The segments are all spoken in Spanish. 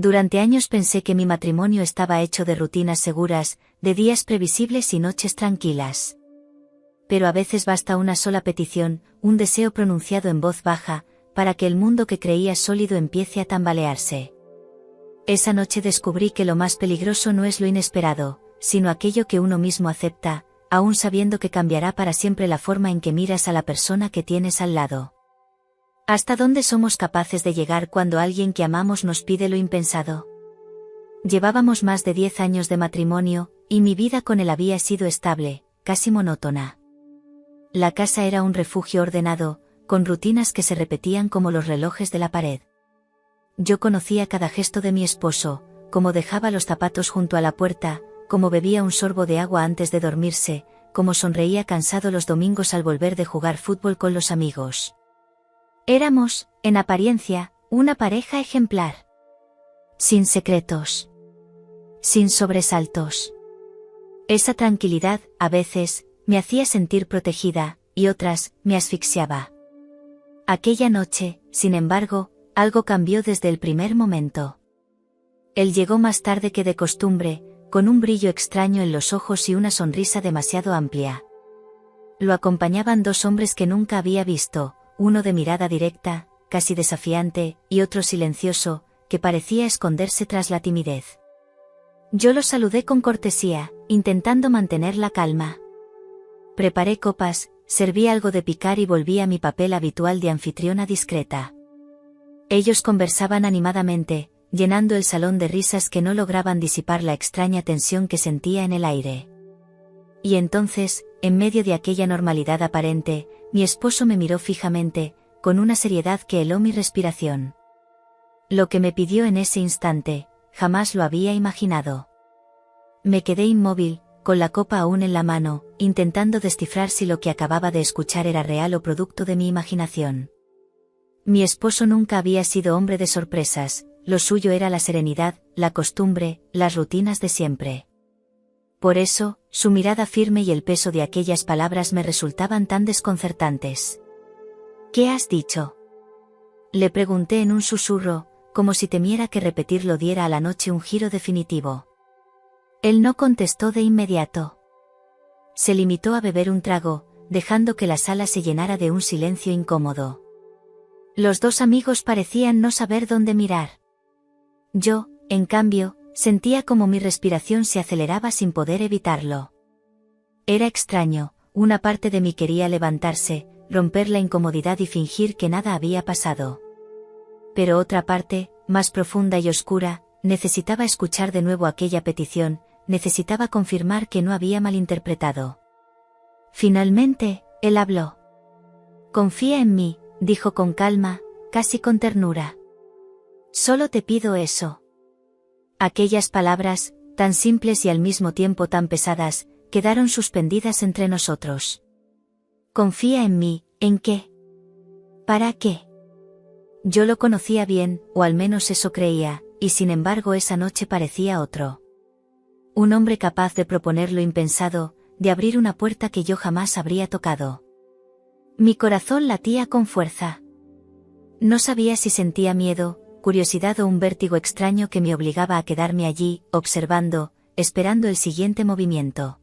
Durante años pensé que mi matrimonio estaba hecho de rutinas seguras, de días previsibles y noches tranquilas. Pero a veces basta una sola petición, un deseo pronunciado en voz baja, para que el mundo que creía sólido empiece a tambalearse. Esa noche descubrí que lo más peligroso no es lo inesperado, sino aquello que uno mismo acepta, aún sabiendo que cambiará para siempre la forma en que miras a la persona que tienes al lado. ¿Hasta dónde somos capaces de llegar cuando alguien que amamos nos pide lo impensado? Llevábamos más de 10 años de matrimonio, y mi vida con él había sido estable, casi monótona. La casa era un refugio ordenado, con rutinas que se repetían como los relojes de la pared. Yo conocía cada gesto de mi esposo, cómo dejaba los zapatos junto a la puerta, cómo bebía un sorbo de agua antes de dormirse, cómo sonreía cansado los domingos al volver de jugar fútbol con los amigos. Éramos, en apariencia, una pareja ejemplar. Sin secretos. Sin sobresaltos. Esa tranquilidad, a veces, me hacía sentir protegida, y otras, me asfixiaba. Aquella noche, sin embargo, algo cambió desde el primer momento. Él llegó más tarde que de costumbre, con un brillo extraño en los ojos y una sonrisa demasiado amplia. Lo acompañaban dos hombres que nunca había visto, uno de mirada directa, casi desafiante, y otro silencioso, que parecía esconderse tras la timidez. Yo los saludé con cortesía, intentando mantener la calma. Preparé copas, serví algo de picar y volví a mi papel habitual de anfitriona discreta. Ellos conversaban animadamente, llenando el salón de risas que no lograban disipar la extraña tensión que sentía en el aire. Y entonces, en medio de aquella normalidad aparente, mi esposo me miró fijamente, con una seriedad que heló mi respiración. Lo que me pidió en ese instante, jamás lo había imaginado. Me quedé inmóvil, con la copa aún en la mano, intentando descifrar si lo que acababa de escuchar era real o producto de mi imaginación. Mi esposo nunca había sido hombre de sorpresas, lo suyo era la serenidad, la costumbre, las rutinas de siempre. Por eso, su mirada firme y el peso de aquellas palabras me resultaban tan desconcertantes. ¿Qué has dicho?, le pregunté en un susurro, como si temiera que repetirlo diera a la noche un giro definitivo. Él no contestó de inmediato. Se limitó a beber un trago, dejando que la sala se llenara de un silencio incómodo. Los dos amigos parecían no saber dónde mirar. Yo, en cambio, sentía como mi respiración se aceleraba sin poder evitarlo. Era extraño, una parte de mí quería levantarse, romper la incomodidad y fingir que nada había pasado. Pero otra parte, más profunda y oscura, necesitaba escuchar de nuevo aquella petición, necesitaba confirmar que no había malinterpretado. Finalmente, él habló. «Confía en mí», dijo con calma, casi con ternura. «Solo te pido eso». Aquellas palabras, tan simples y al mismo tiempo tan pesadas, quedaron suspendidas entre nosotros. «Confía en mí, ¿en qué? ¿Para qué?». Yo lo conocía bien, o al menos eso creía, y sin embargo esa noche parecía otro. Un hombre capaz de proponer lo impensado, de abrir una puerta que yo jamás habría tocado. Mi corazón latía con fuerza. No sabía si sentía miedo, curiosidad o un vértigo extraño que me obligaba a quedarme allí, observando, esperando el siguiente movimiento.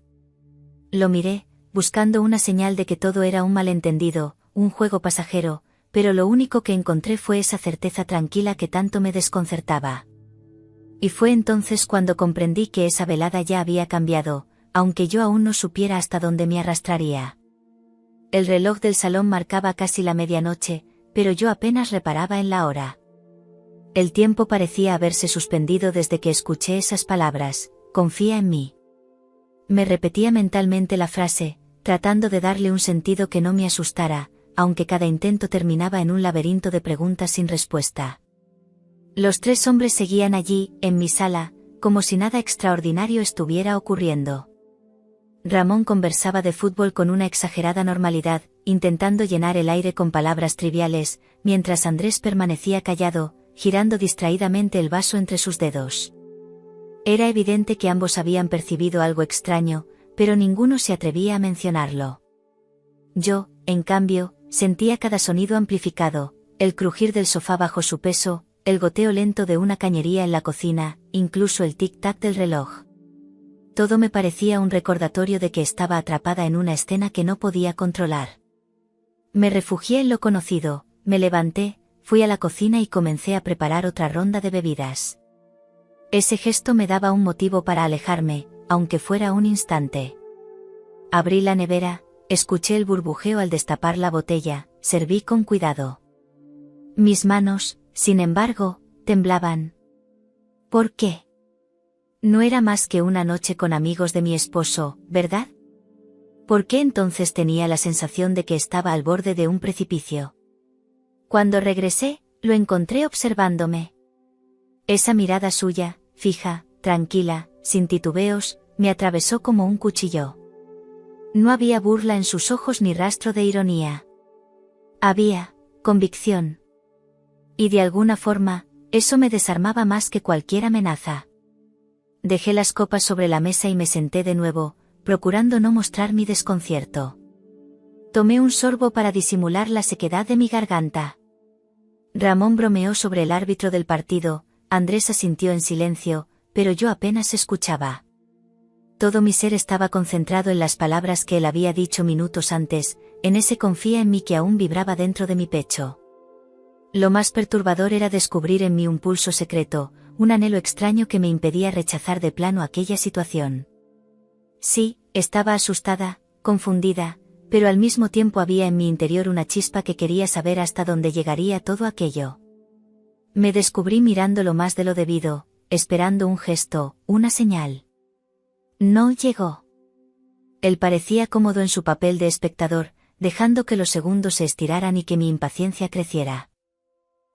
Lo miré, buscando una señal de que todo era un malentendido, un juego pasajero, pero lo único que encontré fue esa certeza tranquila que tanto me desconcertaba. Y fue entonces cuando comprendí que esa velada ya había cambiado, aunque yo aún no supiera hasta dónde me arrastraría. El reloj del salón marcaba casi la medianoche, pero yo apenas reparaba en la hora. El tiempo parecía haberse suspendido desde que escuché esas palabras, «confía en mí». Me repetía mentalmente la frase, tratando de darle un sentido que no me asustara, aunque cada intento terminaba en un laberinto de preguntas sin respuesta. Los tres hombres seguían allí, en mi sala, como si nada extraordinario estuviera ocurriendo. Ramón conversaba de fútbol con una exagerada normalidad, intentando llenar el aire con palabras triviales, mientras Andrés permanecía callado, girando distraídamente el vaso entre sus dedos. Era evidente que ambos habían percibido algo extraño, pero ninguno se atrevía a mencionarlo. Yo, en cambio, sentía cada sonido amplificado, el crujir del sofá bajo su peso, el goteo lento de una cañería en la cocina, incluso el tic-tac del reloj. Todo me parecía un recordatorio de que estaba atrapada en una escena que no podía controlar. Me refugié en lo conocido, me levanté, fui a la cocina y comencé a preparar otra ronda de bebidas. Ese gesto me daba un motivo para alejarme, aunque fuera un instante. Abrí la nevera, escuché el burbujeo al destapar la botella, serví con cuidado. Mis manos, sin embargo, temblaban. ¿Por qué? No era más que una noche con amigos de mi esposo, ¿verdad? ¿Por qué entonces tenía la sensación de que estaba al borde de un precipicio? Cuando regresé, lo encontré observándome. Esa mirada suya, fija, tranquila, sin titubeos, me atravesó como un cuchillo. No había burla en sus ojos ni rastro de ironía. Había convicción. Y de alguna forma, eso me desarmaba más que cualquier amenaza. Dejé las copas sobre la mesa y me senté de nuevo, procurando no mostrar mi desconcierto. Tomé un sorbo para disimular la sequedad de mi garganta. Ramón bromeó sobre el árbitro del partido, Andrés asintió en silencio, pero yo apenas escuchaba. Todo mi ser estaba concentrado en las palabras que él había dicho minutos antes, en ese confía en mí que aún vibraba dentro de mi pecho. Lo más perturbador era descubrir en mí un pulso secreto, un anhelo extraño que me impedía rechazar de plano aquella situación. Sí, estaba asustada, confundida, pero al mismo tiempo había en mi interior una chispa que quería saber hasta dónde llegaría todo aquello. Me descubrí mirándolo más de lo debido, esperando un gesto, una señal. No llegó. Él parecía cómodo en su papel de espectador, dejando que los segundos se estiraran y que mi impaciencia creciera.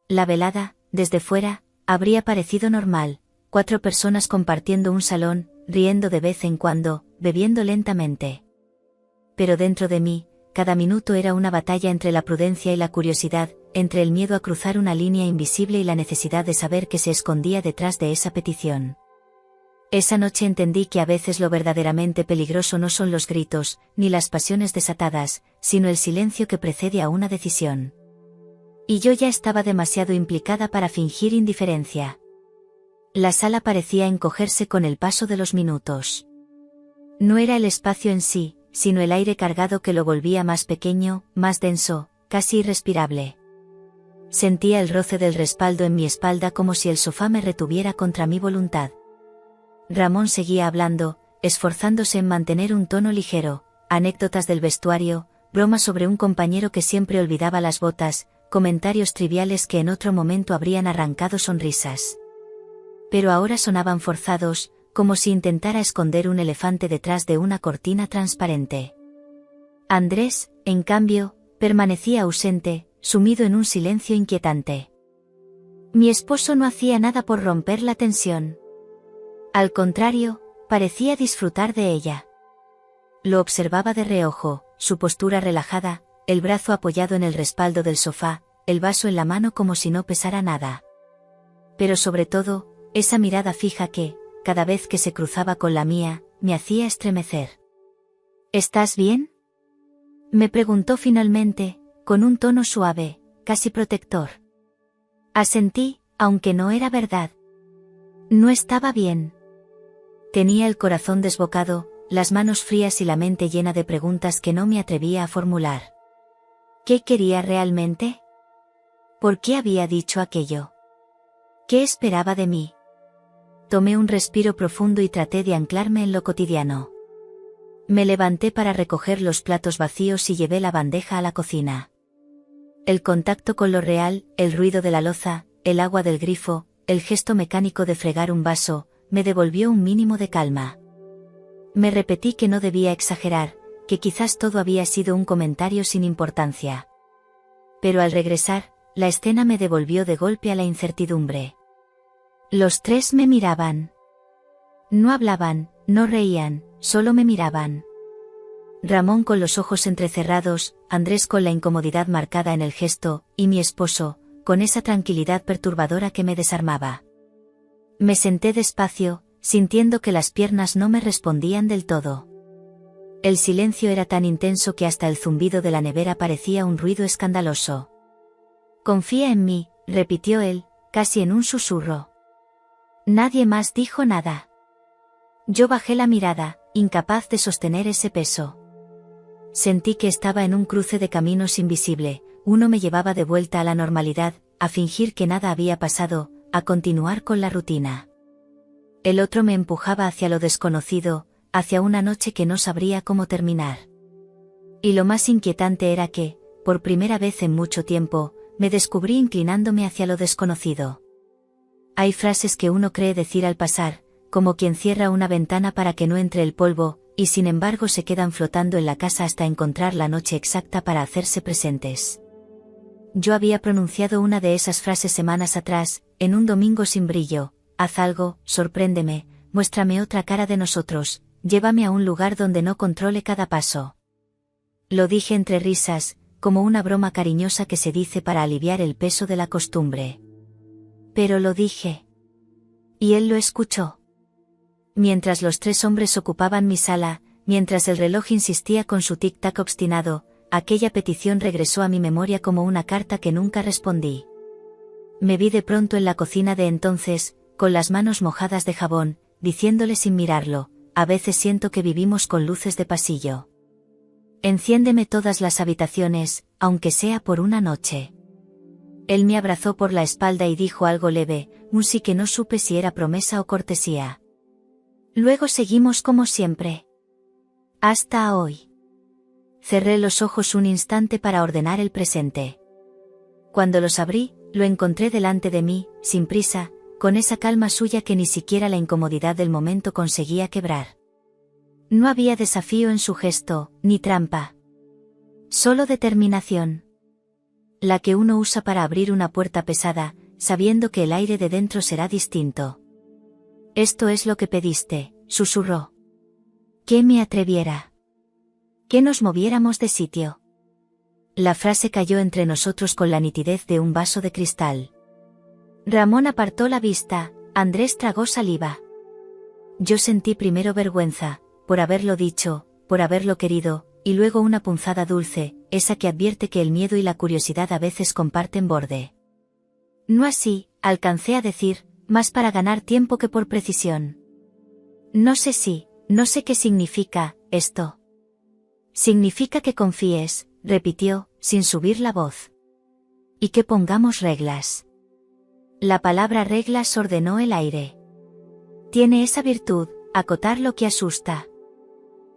La velada, desde fuera, habría parecido normal, 4 personas compartiendo un salón, riendo de vez en cuando, bebiendo lentamente. Pero dentro de mí, cada minuto era una batalla entre la prudencia y la curiosidad, entre el miedo a cruzar una línea invisible y la necesidad de saber qué se escondía detrás de esa petición. Esa noche entendí que a veces lo verdaderamente peligroso no son los gritos, ni las pasiones desatadas, sino el silencio que precede a una decisión. Y yo ya estaba demasiado implicada para fingir indiferencia. La sala parecía encogerse con el paso de los minutos. No era el espacio en sí, sino el aire cargado que lo volvía más pequeño, más denso, casi irrespirable. Sentía el roce del respaldo en mi espalda como si el sofá me retuviera contra mi voluntad. Ramón seguía hablando, esforzándose en mantener un tono ligero, anécdotas del vestuario, bromas sobre un compañero que siempre olvidaba las botas, comentarios triviales que en otro momento habrían arrancado sonrisas. Pero ahora sonaban forzados, como si intentara esconder un elefante detrás de una cortina transparente. Andrés, en cambio, permanecía ausente, sumido en un silencio inquietante. Mi esposo no hacía nada por romper la tensión. Al contrario, parecía disfrutar de ella. Lo observaba de reojo, su postura relajada, el brazo apoyado en el respaldo del sofá, el vaso en la mano como si no pesara nada. Pero sobre todo, esa mirada fija que, cada vez que se cruzaba con la mía, me hacía estremecer. ¿Estás bien?, me preguntó finalmente, con un tono suave, casi protector. Asentí, aunque no era verdad. No estaba bien. Tenía el corazón desbocado, las manos frías y la mente llena de preguntas que no me atrevía a formular. ¿Qué quería realmente? ¿Por qué había dicho aquello? ¿Qué esperaba de mí? Tomé un respiro profundo y traté de anclarme en lo cotidiano. Me levanté para recoger los platos vacíos y llevé la bandeja a la cocina. El contacto con lo real, el ruido de la loza, el agua del grifo, el gesto mecánico de fregar un vaso, me devolvió un mínimo de calma. Me repetí que no debía exagerar, que quizás todo había sido un comentario sin importancia. Pero al regresar, la escena me devolvió de golpe a la incertidumbre. Los 3 me miraban. No hablaban, no reían, solo me miraban. Ramón con los ojos entrecerrados, Andrés con la incomodidad marcada en el gesto, y mi esposo, con esa tranquilidad perturbadora que me desarmaba. Me senté despacio, sintiendo que las piernas no me respondían del todo. El silencio era tan intenso que hasta el zumbido de la nevera parecía un ruido escandaloso. Confía en mí, repitió él, casi en un susurro. Nadie más dijo nada. Yo bajé la mirada, incapaz de sostener ese peso. Sentí que estaba en un cruce de caminos invisible, uno me llevaba de vuelta a la normalidad, a fingir que nada había pasado, a continuar con la rutina. El otro me empujaba hacia lo desconocido, hacia una noche que no sabría cómo terminar. Y lo más inquietante era que, por primera vez en mucho tiempo, me descubrí inclinándome hacia lo desconocido. Hay frases que uno cree decir al pasar, como quien cierra una ventana para que no entre el polvo, y sin embargo se quedan flotando en la casa hasta encontrar la noche exacta para hacerse presentes. Yo había pronunciado una de esas frases semanas atrás, en un domingo sin brillo: haz algo, sorpréndeme, muéstrame otra cara de nosotros, llévame a un lugar donde no controle cada paso. Lo dije entre risas, como una broma cariñosa que se dice para aliviar el peso de la costumbre. Pero lo dije. Y él lo escuchó. Mientras los 3 hombres ocupaban mi sala, mientras el reloj insistía con su tic-tac obstinado, aquella petición regresó a mi memoria como una carta que nunca respondí. Me vi de pronto en la cocina de entonces, con las manos mojadas de jabón, diciéndole sin mirarlo: a veces siento que vivimos con luces de pasillo. Enciéndeme todas las habitaciones, aunque sea por una noche. Él me abrazó por la espalda y dijo algo leve, un sí que no supe si era promesa o cortesía. Luego seguimos como siempre. Hasta hoy. Cerré los ojos un instante para ordenar el presente. Cuando los abrí, lo encontré delante de mí, sin prisa, con esa calma suya que ni siquiera la incomodidad del momento conseguía quebrar. No había desafío en su gesto, ni trampa. Solo determinación. La que uno usa para abrir una puerta pesada, sabiendo que el aire de dentro será distinto. Esto es lo que pediste, susurró. Que me atreviera. Que nos moviéramos de sitio. La frase cayó entre nosotros con la nitidez de un vaso de cristal. Ramón apartó la vista, Andrés tragó saliva. Yo sentí primero vergüenza, por haberlo dicho, por haberlo querido, y luego una punzada dulce, esa que advierte que el miedo y la curiosidad a veces comparten borde. No así, alcancé a decir, más para ganar tiempo que por precisión. No sé qué significa, esto. Significa que confíes, repitió, sin subir la voz. Y que pongamos reglas. La palabra reglas ordenó el aire. Tiene esa virtud, acotar lo que asusta.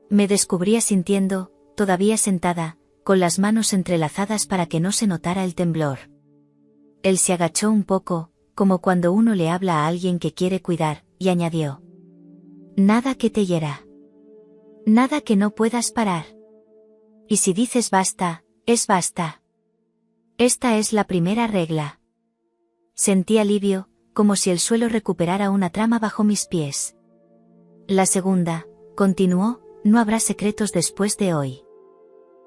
Me descubría sintiendo, todavía sentada, con las manos entrelazadas para que no se notara el temblor. Él se agachó un poco, como cuando uno le habla a alguien que quiere cuidar, y añadió: nada que te hiera. Nada que no puedas parar. Y si dices basta, es basta. Esta es la primera regla. Sentí alivio, como si el suelo recuperara una trama bajo mis pies. La segunda, continuó, no habrá secretos después de hoy.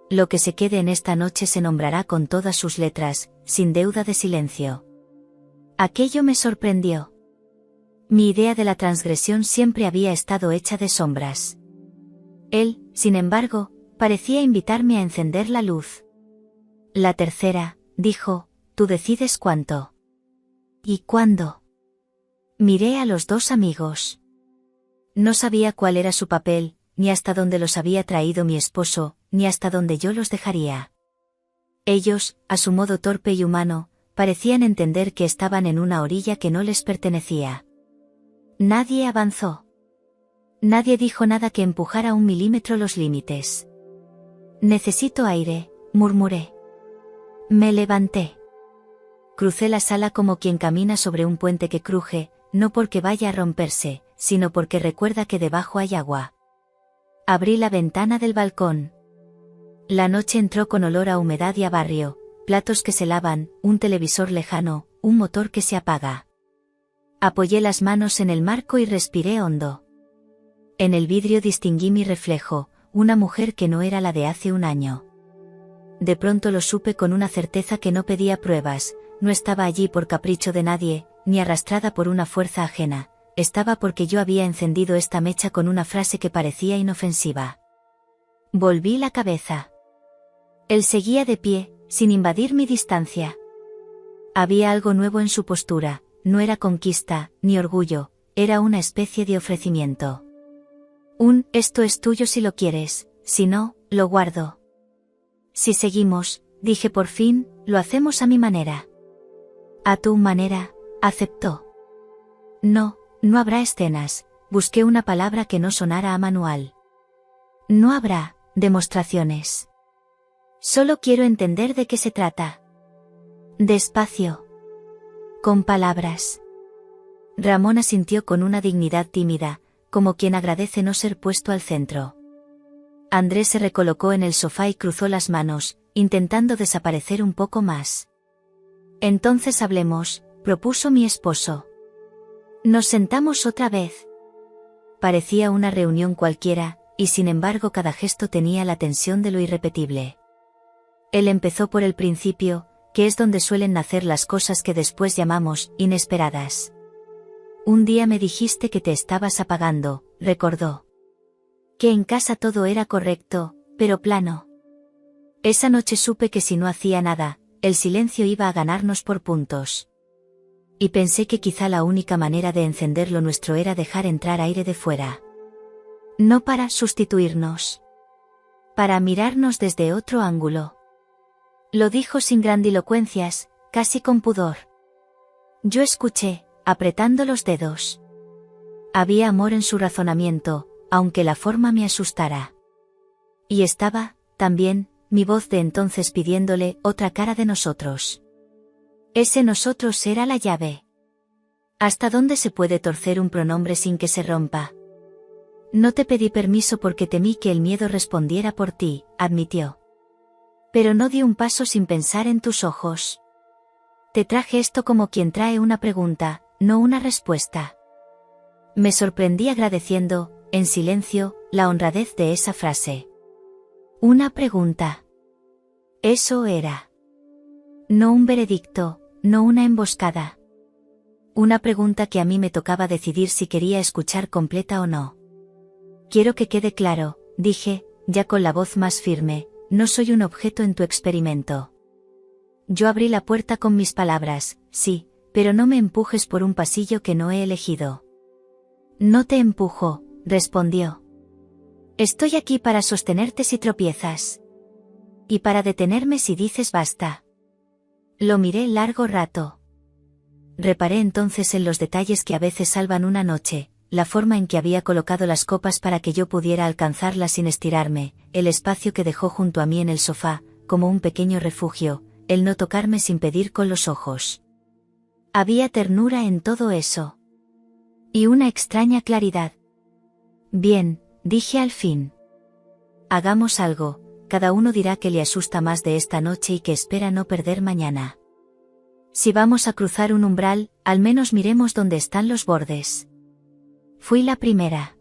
Lo que se quede en esta noche se nombrará con todas sus letras, sin deuda de silencio. Aquello me sorprendió. Mi idea de la transgresión siempre había estado hecha de sombras. Él, sin embargo, parecía invitarme a encender la luz. La tercera, dijo, tú decides cuánto. ¿Y cuándo? Miré a los 2 amigos. No sabía cuál era su papel, ni hasta dónde los había traído mi esposo, ni hasta dónde yo los dejaría. Ellos, a su modo torpe y humano, parecían entender que estaban en una orilla que no les pertenecía. Nadie avanzó. Nadie dijo nada que empujara 1 milímetro los límites. Necesito aire, murmuré. Me levanté. Crucé la sala como quien camina sobre un puente que cruje, no porque vaya a romperse, sino porque recuerda que debajo hay agua. Abrí la ventana del balcón. La noche entró con olor a humedad y a barrio, platos que se lavan, un televisor lejano, un motor que se apaga. Apoyé las manos en el marco y respiré hondo. En el vidrio distinguí mi reflejo, una mujer que no era la de hace un año. De pronto lo supe con una certeza que no pedía pruebas, no estaba allí por capricho de nadie, ni arrastrada por una fuerza ajena, estaba porque yo había encendido esta mecha con una frase que parecía inofensiva. Volví la cabeza. Él seguía de pie, sin invadir mi distancia. Había algo nuevo en su postura, no era conquista, ni orgullo, era una especie de ofrecimiento. Esto es tuyo si lo quieres, si no, lo guardo. Si seguimos, dije por fin, lo hacemos a mi manera. A tu manera, aceptó. No, no habrá escenas, busqué una palabra que no sonara a manual. No habrá demostraciones. Solo quiero entender de qué se trata. Despacio. Con palabras. Ramón asintió con una dignidad tímida, como quien agradece no ser puesto al centro. Andrés se recolocó en el sofá y cruzó las manos, intentando desaparecer un poco más. Entonces hablemos, propuso mi esposo. Nos sentamos otra vez. Parecía una reunión cualquiera, y sin embargo cada gesto tenía la tensión de lo irrepetible. Él empezó por el principio, que es donde suelen nacer las cosas que después llamamos inesperadas. Un día me dijiste que te estabas apagando, recordó. Que en casa todo era correcto, pero plano. Esa noche supe que si no hacía nada, el silencio iba a ganarnos por puntos. Y pensé que quizá la única manera de encender lo nuestro era dejar entrar aire de fuera. No para sustituirnos. Para mirarnos desde otro ángulo. Lo dijo sin grandilocuencias, casi con pudor. Yo escuché, apretando los dedos. Había amor en su razonamiento, aunque la forma me asustara. Y estaba, también, mi voz de entonces pidiéndole otra cara de nosotros. Ese nosotros era la llave. ¿Hasta dónde se puede torcer un pronombre sin que se rompa? No te pedí permiso porque temí que el miedo respondiera por ti, admitió. Pero no di un paso sin pensar en tus ojos. Te traje esto como quien trae una pregunta, no una respuesta. Me sorprendí agradeciendo, en silencio, la honradez de esa frase. Una pregunta. Eso era. No un veredicto, no una emboscada. Una pregunta que a mí me tocaba decidir si quería escuchar completa o no. Quiero que quede claro, dije, ya con la voz más firme, no soy un objeto en tu experimento. Yo abrí la puerta con mis palabras, sí, pero no me empujes por un pasillo que no he elegido. No te empujo, respondió. Estoy aquí para sostenerte si tropiezas. Y para detenerme si dices basta. Lo miré largo rato. Reparé entonces en los detalles que a veces salvan una noche, la forma en que había colocado las copas para que yo pudiera alcanzarlas sin estirarme, el espacio que dejó junto a mí en el sofá, como un pequeño refugio, el no tocarme sin pedir con los ojos. Había ternura en todo eso. Y una extraña claridad. Bien, dije al fin. Hagamos algo, cada uno dirá que le asusta más de esta noche y que espera no perder mañana. Si vamos a cruzar un umbral, al menos miremos dónde están los bordes. Fui la primera.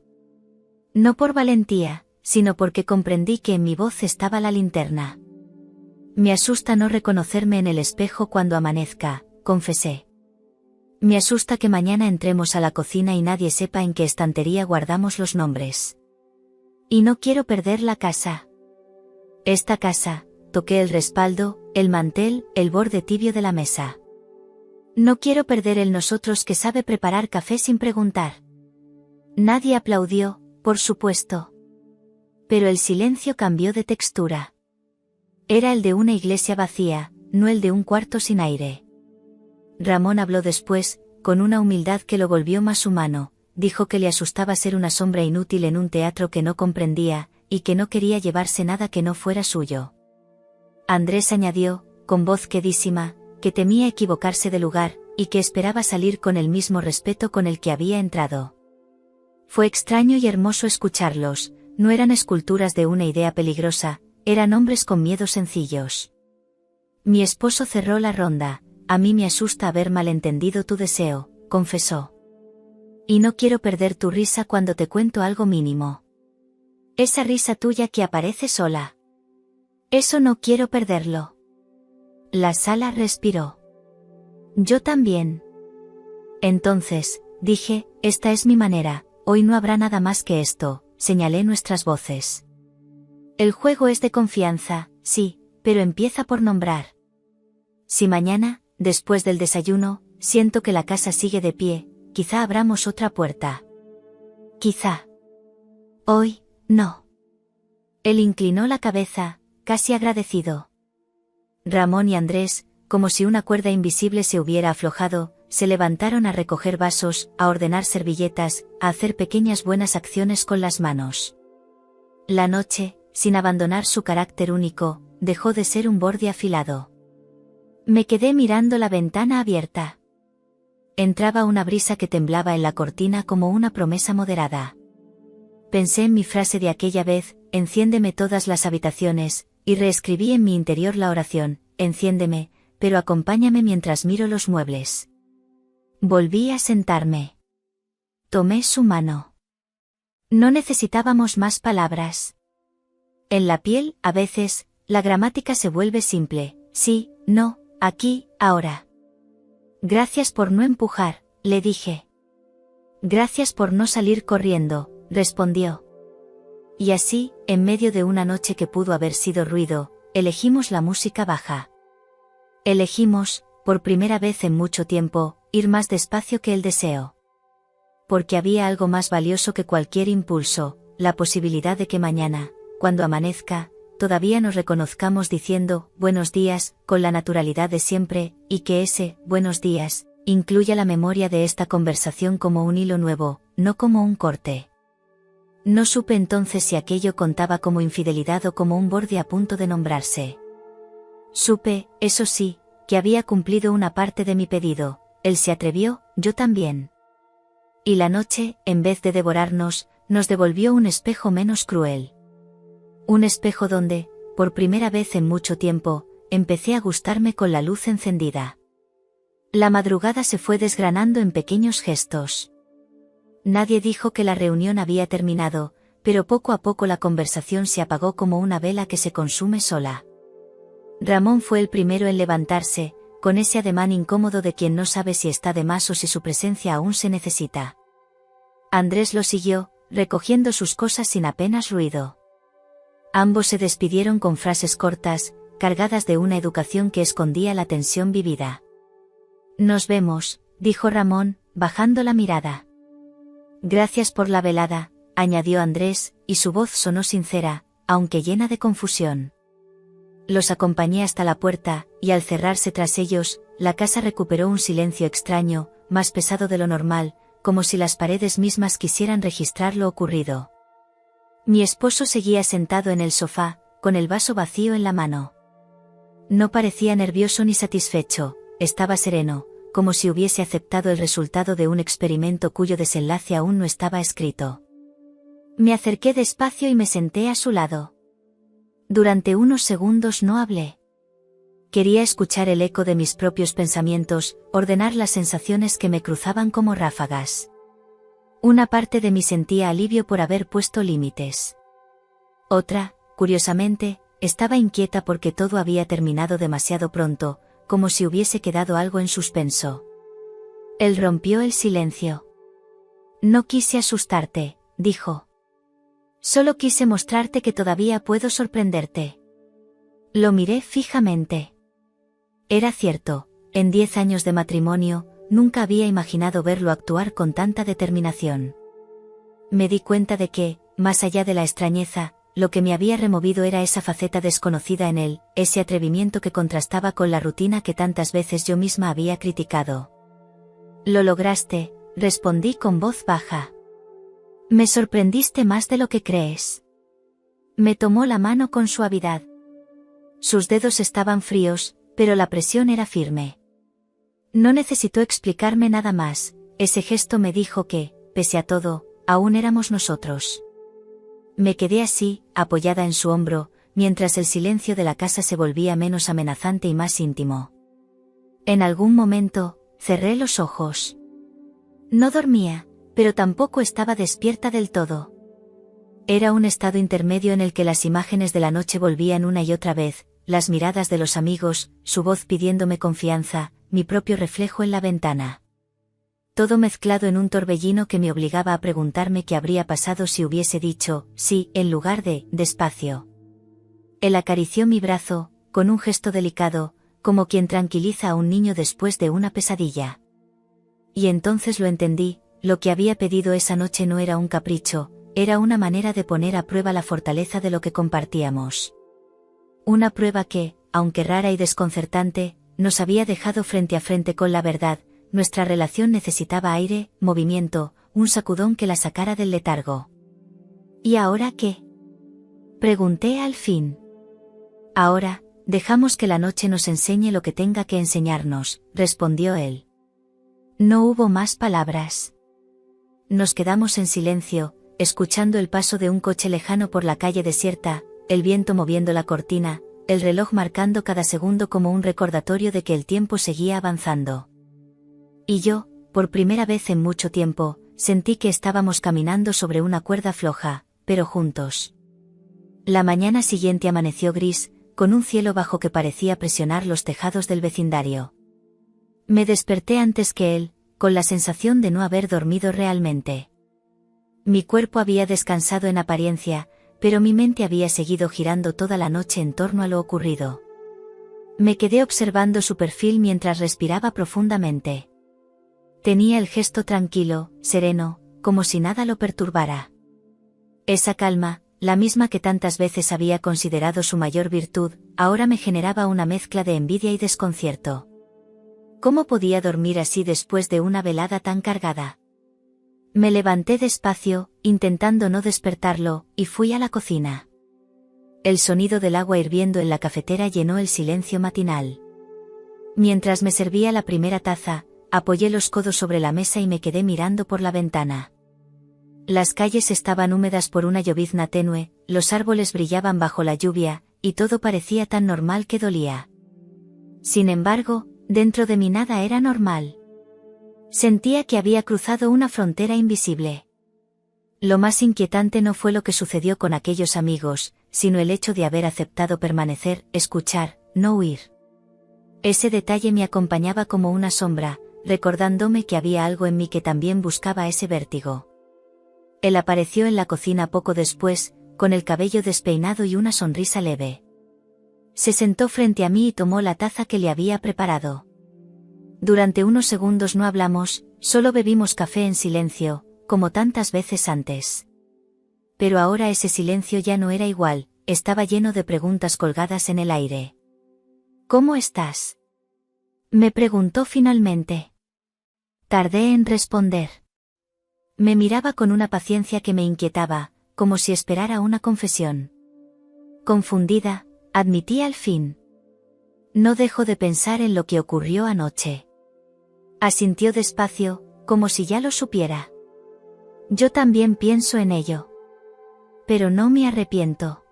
No por valentía, sino porque comprendí que en mi voz estaba la linterna. Me asusta no reconocerme en el espejo cuando amanezca, confesé. Me asusta que mañana entremos a la cocina y nadie sepa en qué estantería guardamos los nombres. Y no quiero perder la casa. Esta casa, toqué el respaldo, el mantel, el borde tibio de la mesa. No quiero perder el nosotros que sabe preparar café sin preguntar. Nadie aplaudió, por supuesto. Pero el silencio cambió de textura. Era el de una iglesia vacía, no el de un cuarto sin aire. Ramón habló después, con una humildad que lo volvió más humano, dijo que le asustaba ser una sombra inútil en un teatro que no comprendía, y que no quería llevarse nada que no fuera suyo. Andrés añadió, con voz quedísima, que temía equivocarse de lugar, y que esperaba salir con el mismo respeto con el que había entrado. Fue extraño y hermoso escucharlos, no eran esculturas de una idea peligrosa, eran hombres con miedos sencillos. Mi esposo cerró la ronda, a mí me asusta haber malentendido tu deseo, confesó. Y no quiero perder tu risa cuando te cuento algo mínimo. Esa risa tuya que aparece sola. Eso no quiero perderlo. La sala respiró. Yo también. Entonces, dije, esta es mi manera, hoy no habrá nada más que esto, señalé nuestras voces. El juego es de confianza, sí, pero empieza por nombrar. Si mañana, después del desayuno, siento que la casa sigue de pie, quizá abramos otra puerta. Quizá. Hoy, no. Él inclinó la cabeza, casi agradecido. Ramón y Andrés, como si una cuerda invisible se hubiera aflojado, se levantaron a recoger vasos, a ordenar servilletas, a hacer pequeñas buenas acciones con las manos. La noche, sin abandonar su carácter único, dejó de ser un borde afilado. Me quedé mirando la ventana abierta. Entraba una brisa que temblaba en la cortina como una promesa moderada. Pensé en mi frase de aquella vez, enciéndeme todas las habitaciones, y reescribí en mi interior la oración, enciéndeme, pero acompáñame mientras miro los muebles. Volví a sentarme. Tomé su mano. No necesitábamos más palabras. En la piel, a veces, la gramática se vuelve simple, sí, no, aquí, ahora. Gracias por no empujar, le dije. Gracias por no salir corriendo, respondió. Y así, en medio de una noche que pudo haber sido ruido, elegimos la música baja. Elegimos, por primera vez en mucho tiempo, ir más despacio que el deseo. Porque había algo más valioso que cualquier impulso, la posibilidad de que mañana, cuando amanezca, todavía nos reconozcamos diciendo buenos días, con la naturalidad de siempre, y que ese buenos días incluya la memoria de esta conversación como un hilo nuevo, no como un corte. No supe entonces si aquello contaba como infidelidad o como un borde a punto de nombrarse. Supe, eso sí, que había cumplido una parte de mi pedido, él se atrevió, yo también. Y la noche, en vez de devorarnos, nos devolvió un espejo menos cruel. Un espejo donde, por primera vez en mucho tiempo, empecé a gustarme con la luz encendida. La madrugada se fue desgranando en pequeños gestos. Nadie dijo que la reunión había terminado, pero poco a poco la conversación se apagó como una vela que se consume sola. Ramón fue el primero en levantarse, con ese ademán incómodo de quien no sabe si está de más o si su presencia aún se necesita. Andrés lo siguió, recogiendo sus cosas sin apenas ruido. Ambos se despidieron con frases cortas, cargadas de una educación que escondía la tensión vivida. Nos vemos, dijo Ramón, bajando la mirada. Gracias por la velada, añadió Andrés, y su voz sonó sincera, aunque llena de confusión. Los acompañé hasta la puerta, y al cerrarse tras ellos, la casa recuperó un silencio extraño, más pesado de lo normal, como si las paredes mismas quisieran registrar lo ocurrido. Mi esposo seguía sentado en el sofá, con el vaso vacío en la mano. No parecía nervioso ni satisfecho, estaba sereno, como si hubiese aceptado el resultado de un experimento cuyo desenlace aún no estaba escrito. Me acerqué despacio y me senté a su lado. Durante unos segundos no hablé. Quería escuchar el eco de mis propios pensamientos, ordenar las sensaciones que me cruzaban como ráfagas. Una parte de mí sentía alivio por haber puesto límites. Otra, curiosamente, estaba inquieta porque todo había terminado demasiado pronto, como si hubiese quedado algo en suspenso. Él rompió el silencio. No quise asustarte, dijo. Solo quise mostrarte que todavía puedo sorprenderte. Lo miré fijamente. Era cierto, en 10 años de matrimonio, nunca había imaginado verlo actuar con tanta determinación. Me di cuenta de que, más allá de la extrañeza, lo que me había removido era esa faceta desconocida en él, ese atrevimiento que contrastaba con la rutina que tantas veces yo misma había criticado. Lo lograste, respondí con voz baja. Me sorprendiste más de lo que crees. Me tomó la mano con suavidad. Sus dedos estaban fríos, pero la presión era firme. No necesitó explicarme nada más, ese gesto me dijo que, pese a todo, aún éramos nosotros. Me quedé así, apoyada en su hombro, mientras el silencio de la casa se volvía menos amenazante y más íntimo. En algún momento, cerré los ojos. No dormía, pero tampoco estaba despierta del todo. Era un estado intermedio en el que las imágenes de la noche volvían una y otra vez, las miradas de los amigos, su voz pidiéndome confianza, mi propio reflejo en la ventana. Todo mezclado en un torbellino que me obligaba a preguntarme qué habría pasado si hubiese dicho sí en lugar de despacio. Él acarició mi brazo, con un gesto delicado, como quien tranquiliza a un niño después de una pesadilla. Y entonces lo entendí, lo que había pedido esa noche no era un capricho, era una manera de poner a prueba la fortaleza de lo que compartíamos. Una prueba que, aunque rara y desconcertante, nos había dejado frente a frente con la verdad. Nuestra relación necesitaba aire, movimiento, un sacudón que la sacara del letargo. ¿Y ahora qué? Pregunté al fin. Ahora, dejamos que la noche nos enseñe lo que tenga que enseñarnos, respondió él. No hubo más palabras. Nos quedamos en silencio, escuchando el paso de un coche lejano por la calle desierta, el viento moviendo la cortina, el reloj marcando cada segundo como un recordatorio de que el tiempo seguía avanzando. Y yo, por primera vez en mucho tiempo, sentí que estábamos caminando sobre una cuerda floja, pero juntos. La mañana siguiente amaneció gris, con un cielo bajo que parecía presionar los tejados del vecindario. Me desperté antes que él, con la sensación de no haber dormido realmente. Mi cuerpo había descansado en apariencia, pero mi mente había seguido girando toda la noche en torno a lo ocurrido. Me quedé observando su perfil mientras respiraba profundamente. Tenía el gesto tranquilo, sereno, como si nada lo perturbara. Esa calma, la misma que tantas veces había considerado su mayor virtud, ahora me generaba una mezcla de envidia y desconcierto. ¿Cómo podía dormir así después de una velada tan cargada? Me levanté despacio, intentando no despertarlo, y fui a la cocina. El sonido del agua hirviendo en la cafetera llenó el silencio matinal. Mientras me servía la primera taza, apoyé los codos sobre la mesa y me quedé mirando por la ventana. Las calles estaban húmedas por una llovizna tenue, los árboles brillaban bajo la lluvia, y todo parecía tan normal que dolía. Sin embargo, dentro de mí nada era normal. Sentía que había cruzado una frontera invisible. Lo más inquietante no fue lo que sucedió con aquellos amigos, sino el hecho de haber aceptado permanecer, escuchar, no huir. Ese detalle me acompañaba como una sombra, recordándome que había algo en mí que también buscaba ese vértigo. Él apareció en la cocina poco después, con el cabello despeinado y una sonrisa leve. Se sentó frente a mí y tomó la taza que le había preparado. Durante unos segundos no hablamos, solo bebimos café en silencio, como tantas veces antes. Pero ahora ese silencio ya no era igual, estaba lleno de preguntas colgadas en el aire. ¿Cómo estás? Me preguntó finalmente. Tardé en responder. Me miraba con una paciencia que me inquietaba, como si esperara una confesión. Confundida, admití al fin. No dejo de pensar en lo que ocurrió anoche. Asintió despacio, como si ya lo supiera. Yo también pienso en ello. Pero no me arrepiento.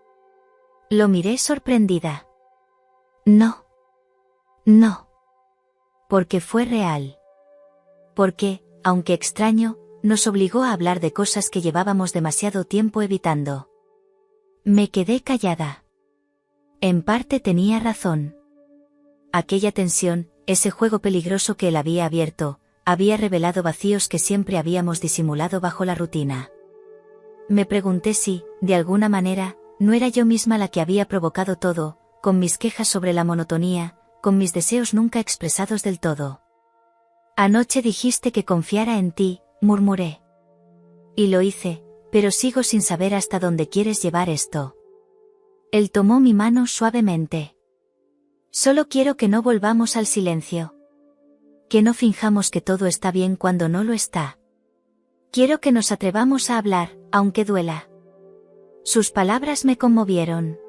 Lo miré sorprendida. No. No. Porque fue real. Porque, aunque extraño, nos obligó a hablar de cosas que llevábamos demasiado tiempo evitando. Me quedé callada. En parte tenía razón. Aquella tensión, ese juego peligroso que él había abierto, había revelado vacíos que siempre habíamos disimulado bajo la rutina. Me pregunté si, de alguna manera, no era yo misma la que había provocado todo, con mis quejas sobre la monotonía, con mis deseos nunca expresados del todo. Anoche dijiste que confiara en ti, murmuré. Y lo hice, pero sigo sin saber hasta dónde quieres llevar esto. Él tomó mi mano suavemente. Solo quiero que no volvamos al silencio. Que no finjamos que todo está bien cuando no lo está. Quiero que nos atrevamos a hablar, aunque duela. Sus palabras me conmovieron.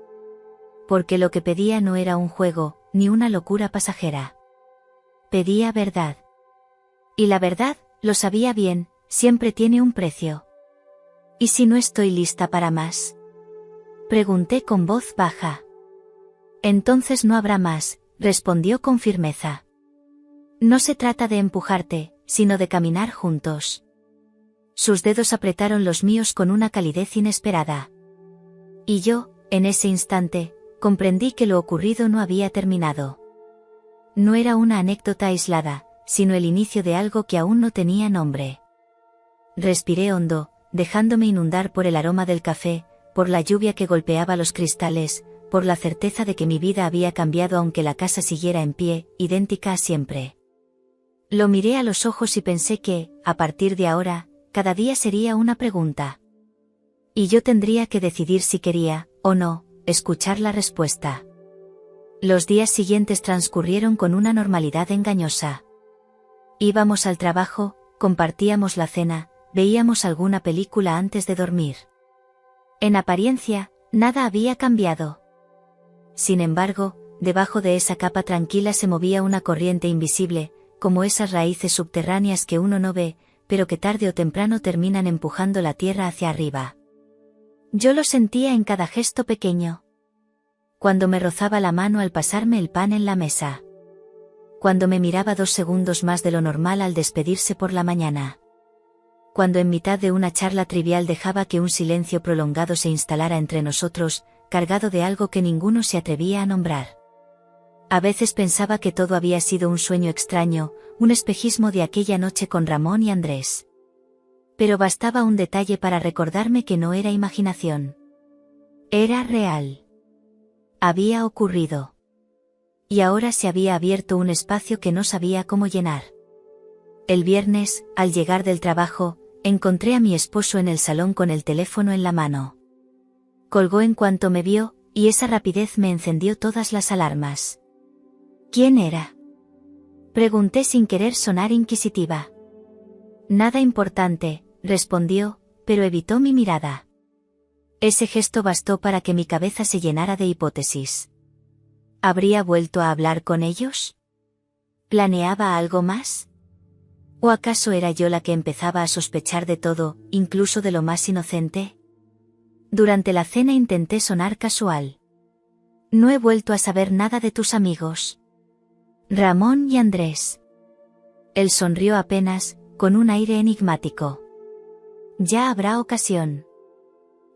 Porque lo que pedía no era un juego, ni una locura pasajera. Pedía verdad. Y la verdad, lo sabía bien, siempre tiene un precio. ¿Y si no estoy lista para más? Pregunté con voz baja. Entonces no habrá más, respondió con firmeza. No se trata de empujarte, sino de caminar juntos. Sus dedos apretaron los míos con una calidez inesperada. Y yo, en ese instante, comprendí que lo ocurrido no había terminado. No era una anécdota aislada, sino el inicio de algo que aún no tenía nombre. Respiré hondo, dejándome inundar por el aroma del café, por la lluvia que golpeaba los cristales, por la certeza de que mi vida había cambiado aunque la casa siguiera en pie, idéntica a siempre. Lo miré a los ojos y pensé que, a partir de ahora, cada día sería una pregunta. Y yo tendría que decidir si quería, o no, escuchar la respuesta. Los días siguientes transcurrieron con una normalidad engañosa. Íbamos al trabajo, compartíamos la cena, veíamos alguna película antes de dormir. En apariencia, nada había cambiado. Sin embargo, debajo de esa capa tranquila se movía una corriente invisible, como esas raíces subterráneas que uno no ve, pero que tarde o temprano terminan empujando la tierra hacia arriba. Yo lo sentía en cada gesto pequeño. Cuando me rozaba la mano al pasarme el pan en la mesa. Cuando me miraba 2 segundos más de lo normal al despedirse por la mañana. Cuando en mitad de una charla trivial dejaba que un silencio prolongado se instalara entre nosotros, cargado de algo que ninguno se atrevía a nombrar. A veces pensaba que todo había sido un sueño extraño, un espejismo de aquella noche con Ramón y Andrés. Pero bastaba un detalle para recordarme que no era imaginación. Era real. Había ocurrido. Y ahora se había abierto un espacio que no sabía cómo llenar. El viernes, al llegar del trabajo, encontré a mi esposo en el salón con el teléfono en la mano. Colgó en cuanto me vio, y esa rapidez me encendió todas las alarmas. ¿Quién era? Pregunté sin querer sonar inquisitiva. Nada importante, respondió, pero evitó mi mirada. Ese gesto bastó para que mi cabeza se llenara de hipótesis. ¿Habría vuelto a hablar con ellos? ¿Planeaba algo más? ¿O acaso era yo la que empezaba a sospechar de todo, incluso de lo más inocente? Durante la cena intenté sonar casual. No he vuelto a saber nada de tus amigos. Ramón y Andrés. Él sonrió apenas, con un aire enigmático. Ya habrá ocasión.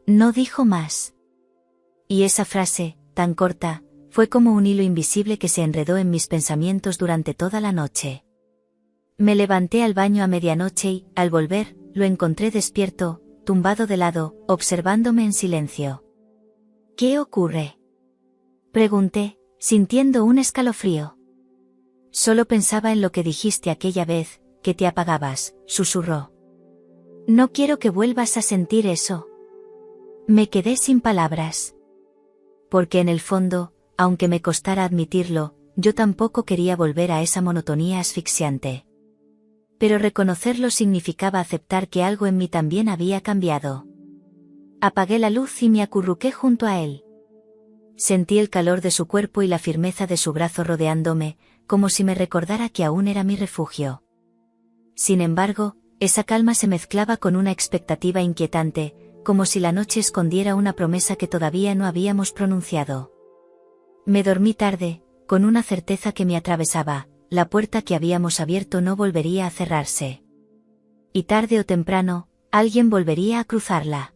No dijo más. Y esa frase, tan corta, fue como un hilo invisible que se enredó en mis pensamientos durante toda la noche. Me levanté al baño a medianoche y, al volver, lo encontré despierto, tumbado de lado, observándome en silencio. ¿Qué ocurre? Pregunté, sintiendo un escalofrío. Solo pensaba en lo que dijiste aquella vez, que te apagabas, susurró. No quiero que vuelvas a sentir eso. Me quedé sin palabras. Porque en el fondo, aunque me costara admitirlo, yo tampoco quería volver a esa monotonía asfixiante. Pero reconocerlo significaba aceptar que algo en mí también había cambiado. Apagué la luz y me acurruqué junto a él. Sentí el calor de su cuerpo y la firmeza de su brazo rodeándome, como si me recordara que aún era mi refugio. Sin embargo, esa calma se mezclaba con una expectativa inquietante, como si la noche escondiera una promesa que todavía no habíamos pronunciado. Me dormí tarde, con una certeza que me atravesaba, la puerta que habíamos abierto no volvería a cerrarse. Y tarde o temprano, alguien volvería a cruzarla.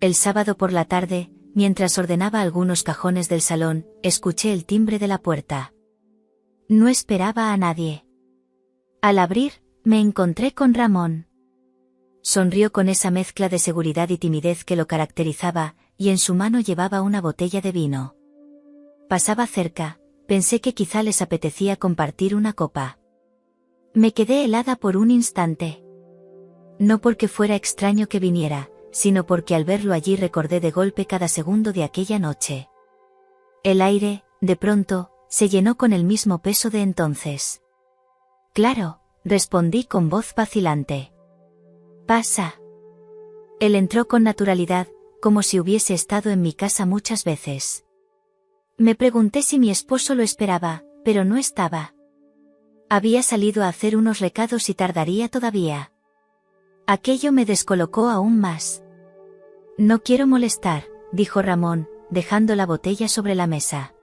El sábado por la tarde, mientras ordenaba algunos cajones del salón, escuché el timbre de la puerta. No esperaba a nadie. Al abrir, me encontré con Ramón. Sonrió con esa mezcla de seguridad y timidez que lo caracterizaba, y en su mano llevaba una botella de vino. Pasaba cerca, pensé que quizá les apetecía compartir una copa. Me quedé helada por un instante. No porque fuera extraño que viniera, sino porque al verlo allí recordé de golpe cada segundo de aquella noche. El aire, de pronto, se llenó con el mismo peso de entonces. Claro, respondí con voz vacilante. Pasa. Él entró con naturalidad, como si hubiese estado en mi casa muchas veces. Me pregunté si mi esposo lo esperaba, pero no estaba. Había salido a hacer unos recados y tardaría todavía. Aquello me descolocó aún más. No quiero molestar, dijo Ramón, dejando la botella sobre la mesa.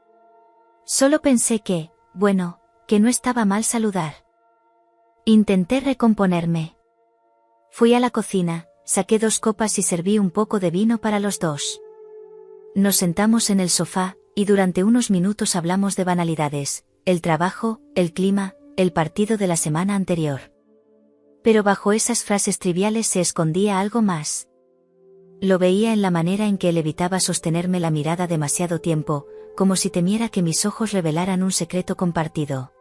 Solo pensé que, bueno, que no estaba mal saludar. Intenté recomponerme. Fui a la cocina, saqué 2 copas y serví un poco de vino para los dos. Nos sentamos en el sofá, y durante unos minutos hablamos de banalidades, el trabajo, el clima, el partido de la semana anterior. Pero bajo esas frases triviales se escondía algo más. Lo veía en la manera en que él evitaba sostenerme la mirada demasiado tiempo, como si temiera que mis ojos revelaran un secreto compartido.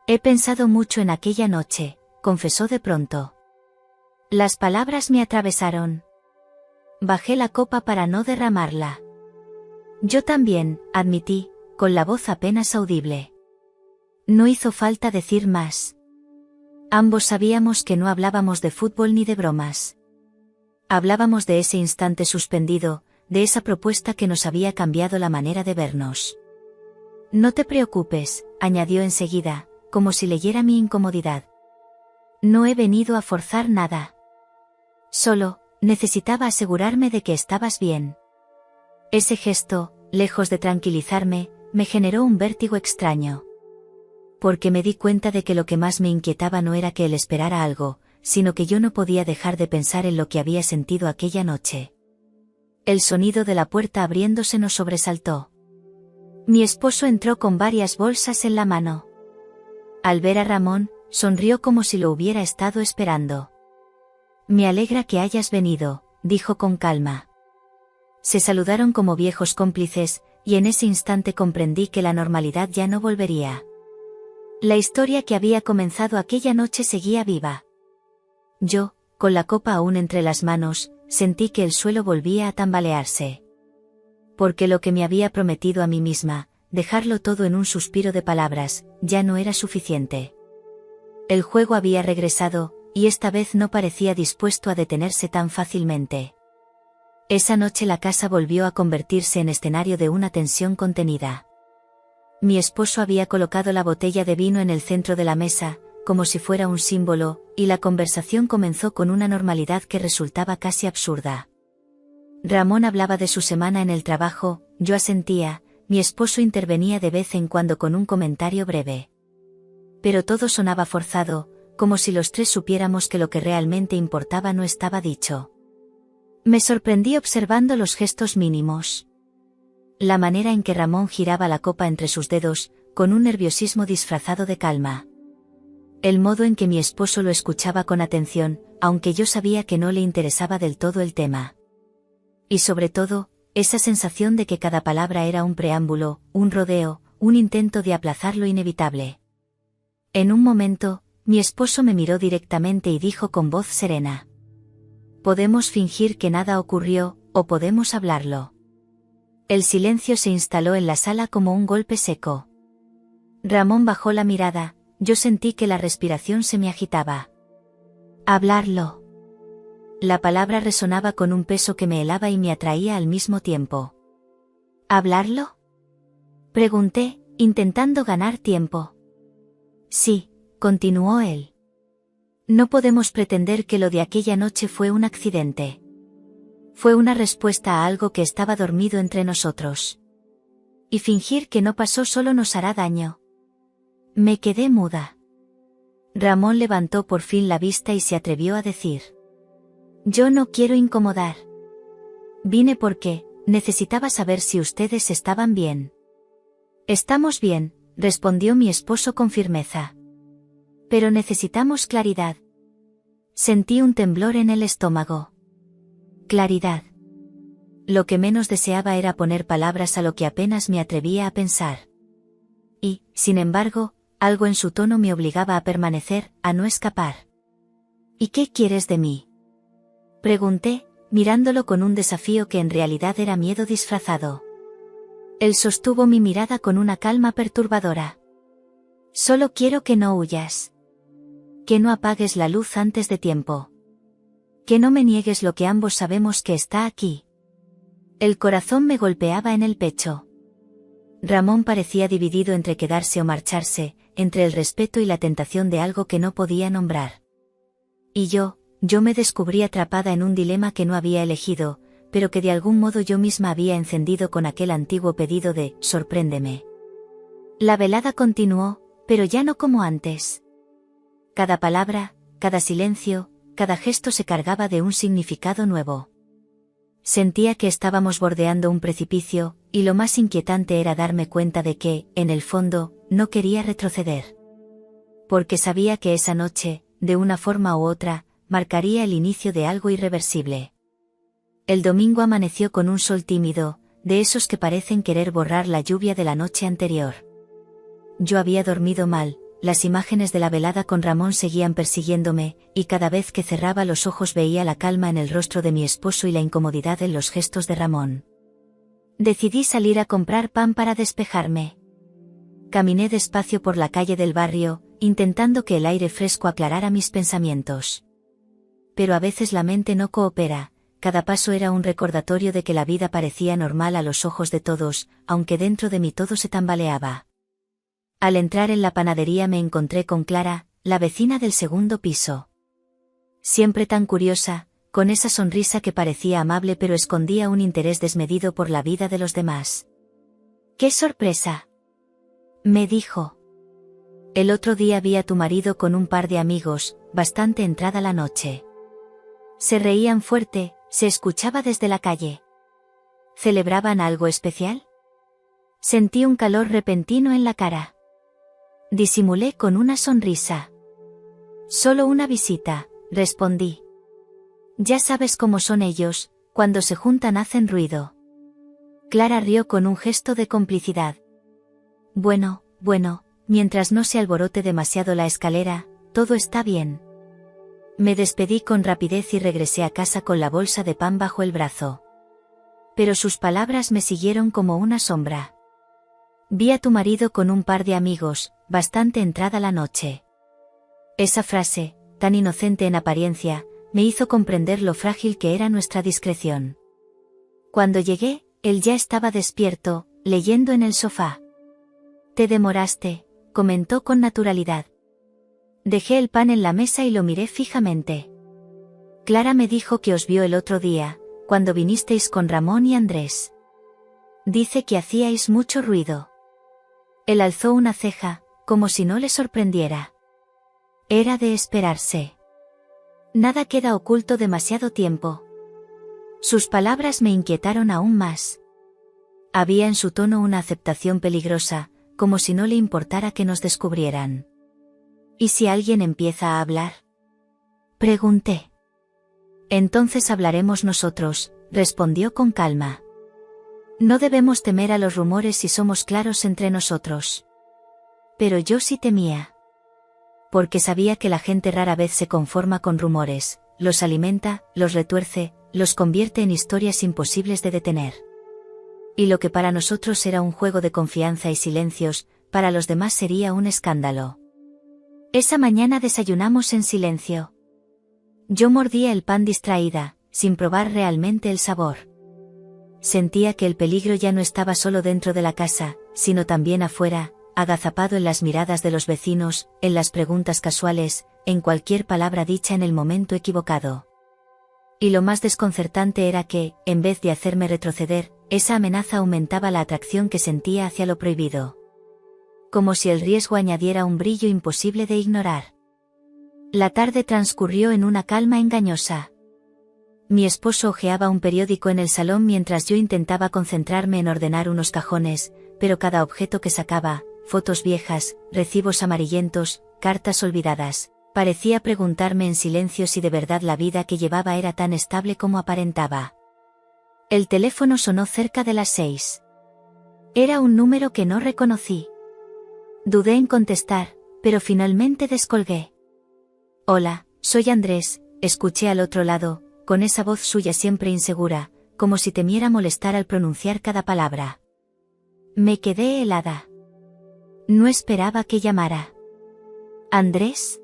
He pensado mucho en aquella noche, confesó de pronto. Las palabras me atravesaron. Bajé la copa para no derramarla. Yo también, admití, con la voz apenas audible. No hizo falta decir más. Ambos sabíamos que no hablábamos de fútbol ni de bromas. Hablábamos de ese instante suspendido, de esa propuesta que nos había cambiado la manera de vernos. No te preocupes, añadió enseguida, como si leyera mi incomodidad. No he venido a forzar nada. Solo, necesitaba asegurarme de que estabas bien. Ese gesto, lejos de tranquilizarme, me generó un vértigo extraño. Porque me di cuenta de que lo que más me inquietaba no era que él esperara algo, sino que yo no podía dejar de pensar en lo que había sentido aquella noche. El sonido de la puerta abriéndose nos sobresaltó. Mi esposo entró con varias bolsas en la mano. Al ver a Ramón, sonrió como si lo hubiera estado esperando. Me alegra que hayas venido, dijo con calma. Se saludaron como viejos cómplices, y en ese instante comprendí que la normalidad ya no volvería. La historia que había comenzado aquella noche seguía viva. Yo, con la copa aún entre las manos, sentí que el suelo volvía a tambalearse. Porque lo que me había prometido a mí misma, dejarlo todo en un suspiro de palabras, ya no era suficiente. El juego había regresado, y esta vez no parecía dispuesto a detenerse tan fácilmente. Esa noche la casa volvió a convertirse en escenario de una tensión contenida. Mi esposo había colocado la botella de vino en el centro de la mesa, como si fuera un símbolo, y la conversación comenzó con una normalidad que resultaba casi absurda. Ramón hablaba de su semana en el trabajo, yo asentía, mi esposo intervenía de vez en cuando con un comentario breve. Pero todo sonaba forzado, como si los tres supiéramos que lo que realmente importaba no estaba dicho. Me sorprendí observando los gestos mínimos. La manera en que Ramón giraba la copa entre sus dedos, con un nerviosismo disfrazado de calma. El modo en que mi esposo lo escuchaba con atención, aunque yo sabía que no le interesaba del todo el tema. Y sobre todo, esa sensación de que cada palabra era un preámbulo, un rodeo, un intento de aplazar lo inevitable. En un momento, mi esposo me miró directamente y dijo con voz serena. Podemos fingir que nada ocurrió, o podemos hablarlo. El silencio se instaló en la sala como un golpe seco. Ramón bajó la mirada, yo sentí que la respiración se me agitaba. Hablarlo. La palabra resonaba con un peso que me helaba y me atraía al mismo tiempo. ¿Hablarlo? Pregunté, intentando ganar tiempo. Sí, continuó él. No podemos pretender que lo de aquella noche fue un accidente. Fue una respuesta a algo que estaba dormido entre nosotros. Y fingir que no pasó solo nos hará daño. Me quedé muda. Ramón levantó por fin la vista y se atrevió a decir. Yo no quiero incomodar. Vine porque necesitaba saber si ustedes estaban bien. Estamos bien, respondió mi esposo con firmeza. Pero necesitamos claridad. Sentí un temblor en el estómago. Claridad. Lo que menos deseaba era poner palabras a lo que apenas me atrevía a pensar. Y, sin embargo, algo en su tono me obligaba a permanecer, a no escapar. ¿Y qué quieres de mí? Pregunté, mirándolo con un desafío que en realidad era miedo disfrazado. Él sostuvo mi mirada con una calma perturbadora. Solo quiero que no huyas. Que no apagues la luz antes de tiempo. Que no me niegues lo que ambos sabemos que está aquí. El corazón me golpeaba en el pecho. Ramón parecía dividido entre quedarse o marcharse, entre el respeto y la tentación de algo que no podía nombrar. Y yo me descubrí atrapada en un dilema que no había elegido, pero que de algún modo yo misma había encendido con aquel antiguo pedido de «sorpréndeme». La velada continuó, pero ya no como antes. Cada palabra, cada silencio, cada gesto se cargaba de un significado nuevo. Sentía que estábamos bordeando un precipicio, y lo más inquietante era darme cuenta de que, en el fondo, no quería retroceder. Porque sabía que esa noche, de una forma u otra, marcaría el inicio de algo irreversible. El domingo amaneció con un sol tímido, de esos que parecen querer borrar la lluvia de la noche anterior. Yo había dormido mal, las imágenes de la velada con Ramón seguían persiguiéndome, y cada vez que cerraba los ojos veía la calma en el rostro de mi esposo y la incomodidad en los gestos de Ramón. Decidí salir a comprar pan para despejarme. Caminé despacio por la calle del barrio, intentando que el aire fresco aclarara mis pensamientos. Pero a veces la mente no coopera. Cada paso era un recordatorio de que la vida parecía normal a los ojos de todos, aunque dentro de mí todo se tambaleaba. Al entrar en la panadería me encontré con Clara, la vecina del segundo piso. Siempre tan curiosa, con esa sonrisa que parecía amable pero escondía un interés desmedido por la vida de los demás. ¡Qué sorpresa!, me dijo. El otro día vi a tu marido con un par de amigos, bastante entrada la noche. Se reían fuerte, se escuchaba desde la calle. ¿Celebraban algo especial? Sentí un calor repentino en la cara. Disimulé con una sonrisa. Solo una visita, respondí. Ya sabes cómo son ellos, cuando se juntan hacen ruido. Clara rió con un gesto de complicidad. Bueno, mientras no se alborote demasiado la escalera, todo está bien. Me despedí con rapidez y regresé a casa con la bolsa de pan bajo el brazo. Pero sus palabras me siguieron como una sombra. Vi a tu marido con un par de amigos, bastante entrada la noche. Esa frase, tan inocente en apariencia, me hizo comprender lo frágil que era nuestra discreción. Cuando llegué, él ya estaba despierto, leyendo en el sofá. Te demoraste, comentó con naturalidad. Dejé el pan en la mesa y lo miré fijamente. Clara me dijo que os vio el otro día, cuando vinisteis con Ramón y Andrés. Dice que hacíais mucho ruido. Él alzó una ceja, como si no le sorprendiera. Era de esperarse. Nada queda oculto demasiado tiempo. Sus palabras me inquietaron aún más. Había en su tono una aceptación peligrosa, como si no le importara que nos descubrieran. ¿Y si alguien empieza a hablar?, pregunté. Entonces hablaremos nosotros, respondió con calma. No debemos temer a los rumores si somos claros entre nosotros. Pero yo sí temía. Porque sabía que la gente rara vez se conforma con rumores, los alimenta, los retuerce, los convierte en historias imposibles de detener. Y lo que para nosotros era un juego de confianza y silencios, para los demás sería un escándalo. Esa mañana desayunamos en silencio. Yo mordía el pan distraída, sin probar realmente el sabor. Sentía que el peligro ya no estaba solo dentro de la casa, sino también afuera, agazapado en las miradas de los vecinos, en las preguntas casuales, en cualquier palabra dicha en el momento equivocado. Y lo más desconcertante era que, en vez de hacerme retroceder, esa amenaza aumentaba la atracción que sentía hacia lo prohibido. Como si el riesgo añadiera un brillo imposible de ignorar. La tarde transcurrió en una calma engañosa. Mi esposo hojeaba un periódico en el salón mientras yo intentaba concentrarme en ordenar unos cajones, pero cada objeto que sacaba, fotos viejas, recibos amarillentos, cartas olvidadas, parecía preguntarme en silencio si de verdad la vida que llevaba era tan estable como aparentaba. El teléfono sonó cerca de las 6. Era un número que no reconocí. Dudé en contestar, pero finalmente descolgué. Hola, soy Andrés, escuché al otro lado, con esa voz suya siempre insegura, como si temiera molestar al pronunciar cada palabra. Me quedé helada. No esperaba que llamara. ¿Andrés?,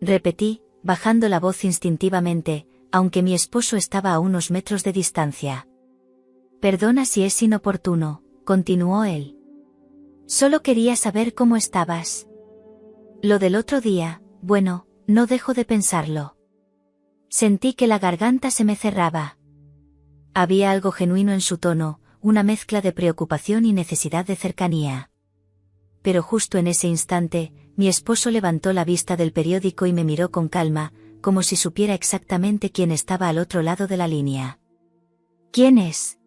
repetí, bajando la voz instintivamente, aunque mi esposo estaba a unos metros de distancia. Perdona si es inoportuno, continuó él. Solo quería saber cómo estabas. Lo del otro día, bueno, no dejo de pensarlo. Sentí que la garganta se me cerraba. Había algo genuino en su tono, una mezcla de preocupación y necesidad de cercanía. Pero justo en ese instante, mi esposo levantó la vista del periódico y me miró con calma, como si supiera exactamente quién estaba al otro lado de la línea. ¿Quién es?,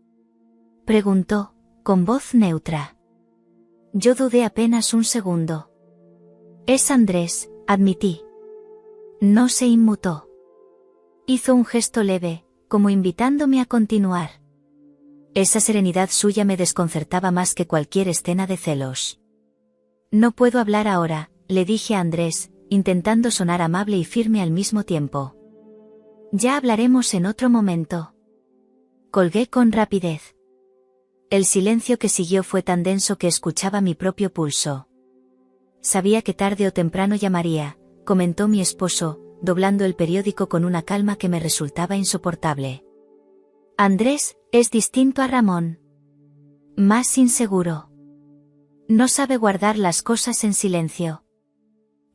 preguntó, con voz neutra. Yo dudé apenas un segundo. Es Andrés, admití. No se inmutó. Hizo un gesto leve, como invitándome a continuar. Esa serenidad suya me desconcertaba más que cualquier escena de celos. No puedo hablar ahora, le dije a Andrés, intentando sonar amable y firme al mismo tiempo. Ya hablaremos en otro momento. Colgué con rapidez. El silencio que siguió fue tan denso que escuchaba mi propio pulso. Sabía que tarde o temprano llamaría, comentó mi esposo, doblando el periódico con una calma que me resultaba insoportable. Andrés es distinto a Ramón. Más inseguro. No sabe guardar las cosas en silencio.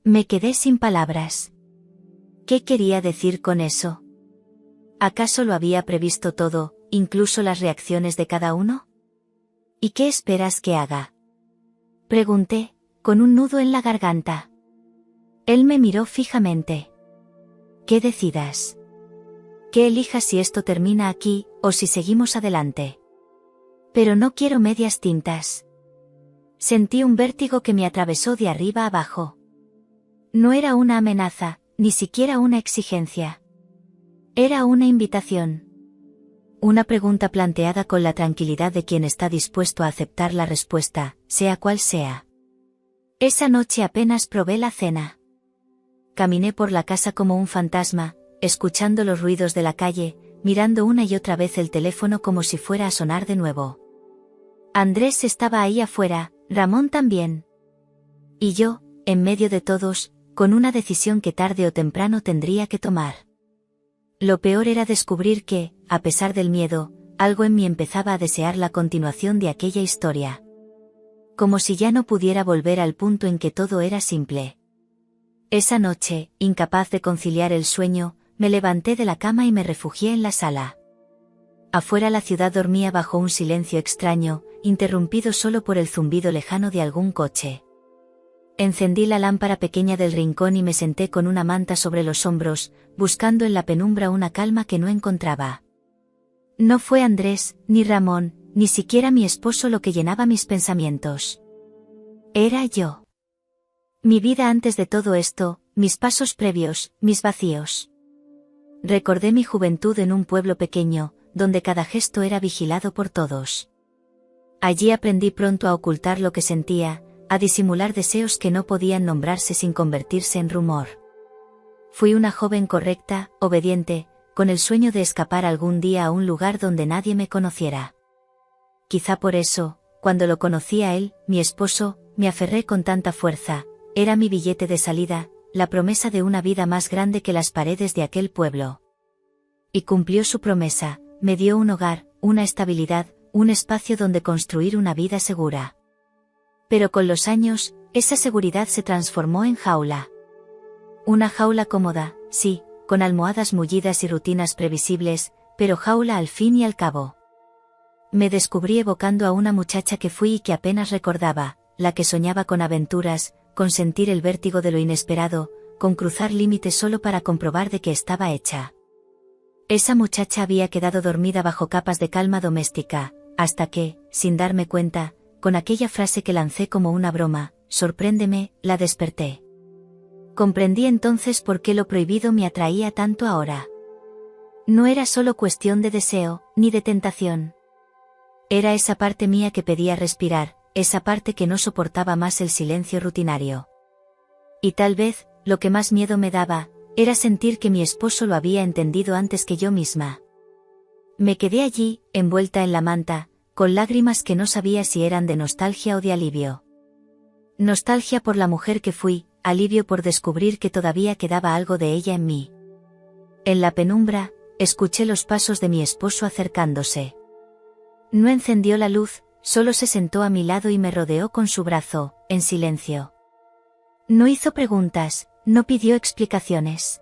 Me quedé sin palabras. ¿Qué quería decir con eso? ¿Acaso lo había previsto todo, incluso las reacciones de cada uno? ¿Y qué esperas que haga? Pregunté, con un nudo en la garganta. Él me miró fijamente. ¿Qué decidas? Que elijas si esto termina aquí, o si seguimos adelante. Pero no quiero medias tintas. Sentí un vértigo que me atravesó de arriba abajo. No era una amenaza, ni siquiera una exigencia. Era una invitación. Una pregunta planteada con la tranquilidad de quien está dispuesto a aceptar la respuesta, sea cual sea. Esa noche apenas probé la cena. Caminé por la casa como un fantasma, escuchando los ruidos de la calle, mirando una y otra vez el teléfono como si fuera a sonar de nuevo. Andrés estaba ahí afuera, Ramón también. Y yo, en medio de todos, con una decisión que tarde o temprano tendría que tomar. Lo peor era descubrir que, a pesar del miedo, algo en mí empezaba a desear la continuación de aquella historia. Como si ya no pudiera volver al punto en que todo era simple. Esa noche, incapaz de conciliar el sueño, me levanté de la cama y me refugié en la sala. Afuera la ciudad dormía bajo un silencio extraño, interrumpido solo por el zumbido lejano de algún coche. Encendí la lámpara pequeña del rincón y me senté con una manta sobre los hombros, buscando en la penumbra una calma que no encontraba. No fue Andrés, ni Ramón, ni siquiera mi esposo lo que llenaba mis pensamientos. Era yo. Mi vida antes de todo esto, mis pasos previos, mis vacíos. Recordé mi juventud en un pueblo pequeño, donde cada gesto era vigilado por todos. Allí aprendí pronto a ocultar lo que sentía, a disimular deseos que no podían nombrarse sin convertirse en rumor. Fui una joven correcta, obediente, con el sueño de escapar algún día a un lugar donde nadie me conociera. Quizá por eso, cuando lo conocí a él, mi esposo, me aferré con tanta fuerza. Era mi billete de salida, la promesa de una vida más grande que las paredes de aquel pueblo. Y cumplió su promesa, me dio un hogar, una estabilidad, un espacio donde construir una vida segura. Pero con los años, esa seguridad se transformó en jaula. Una jaula cómoda, sí, con almohadas mullidas y rutinas previsibles, pero jaula al fin y al cabo. Me descubrí evocando a una muchacha que fui y que apenas recordaba, la que soñaba con aventuras, con sentir el vértigo de lo inesperado, con cruzar límites solo para comprobar de qué estaba hecha. Esa muchacha había quedado dormida bajo capas de calma doméstica, hasta que, sin darme cuenta, con aquella frase que lancé como una broma, sorpréndeme, la desperté. Comprendí entonces por qué lo prohibido me atraía tanto ahora. No era solo cuestión de deseo, ni de tentación. Era esa parte mía que pedía respirar, esa parte que no soportaba más el silencio rutinario. Y tal vez, lo que más miedo me daba, era sentir que mi esposo lo había entendido antes que yo misma. Me quedé allí, envuelta en la manta, con lágrimas que no sabía si eran de nostalgia o de alivio. Nostalgia por la mujer que fui, alivio por descubrir que todavía quedaba algo de ella en mí. En la penumbra, escuché los pasos de mi esposo acercándose. No encendió la luz, solo se sentó a mi lado y me rodeó con su brazo, en silencio. No hizo preguntas, no pidió explicaciones.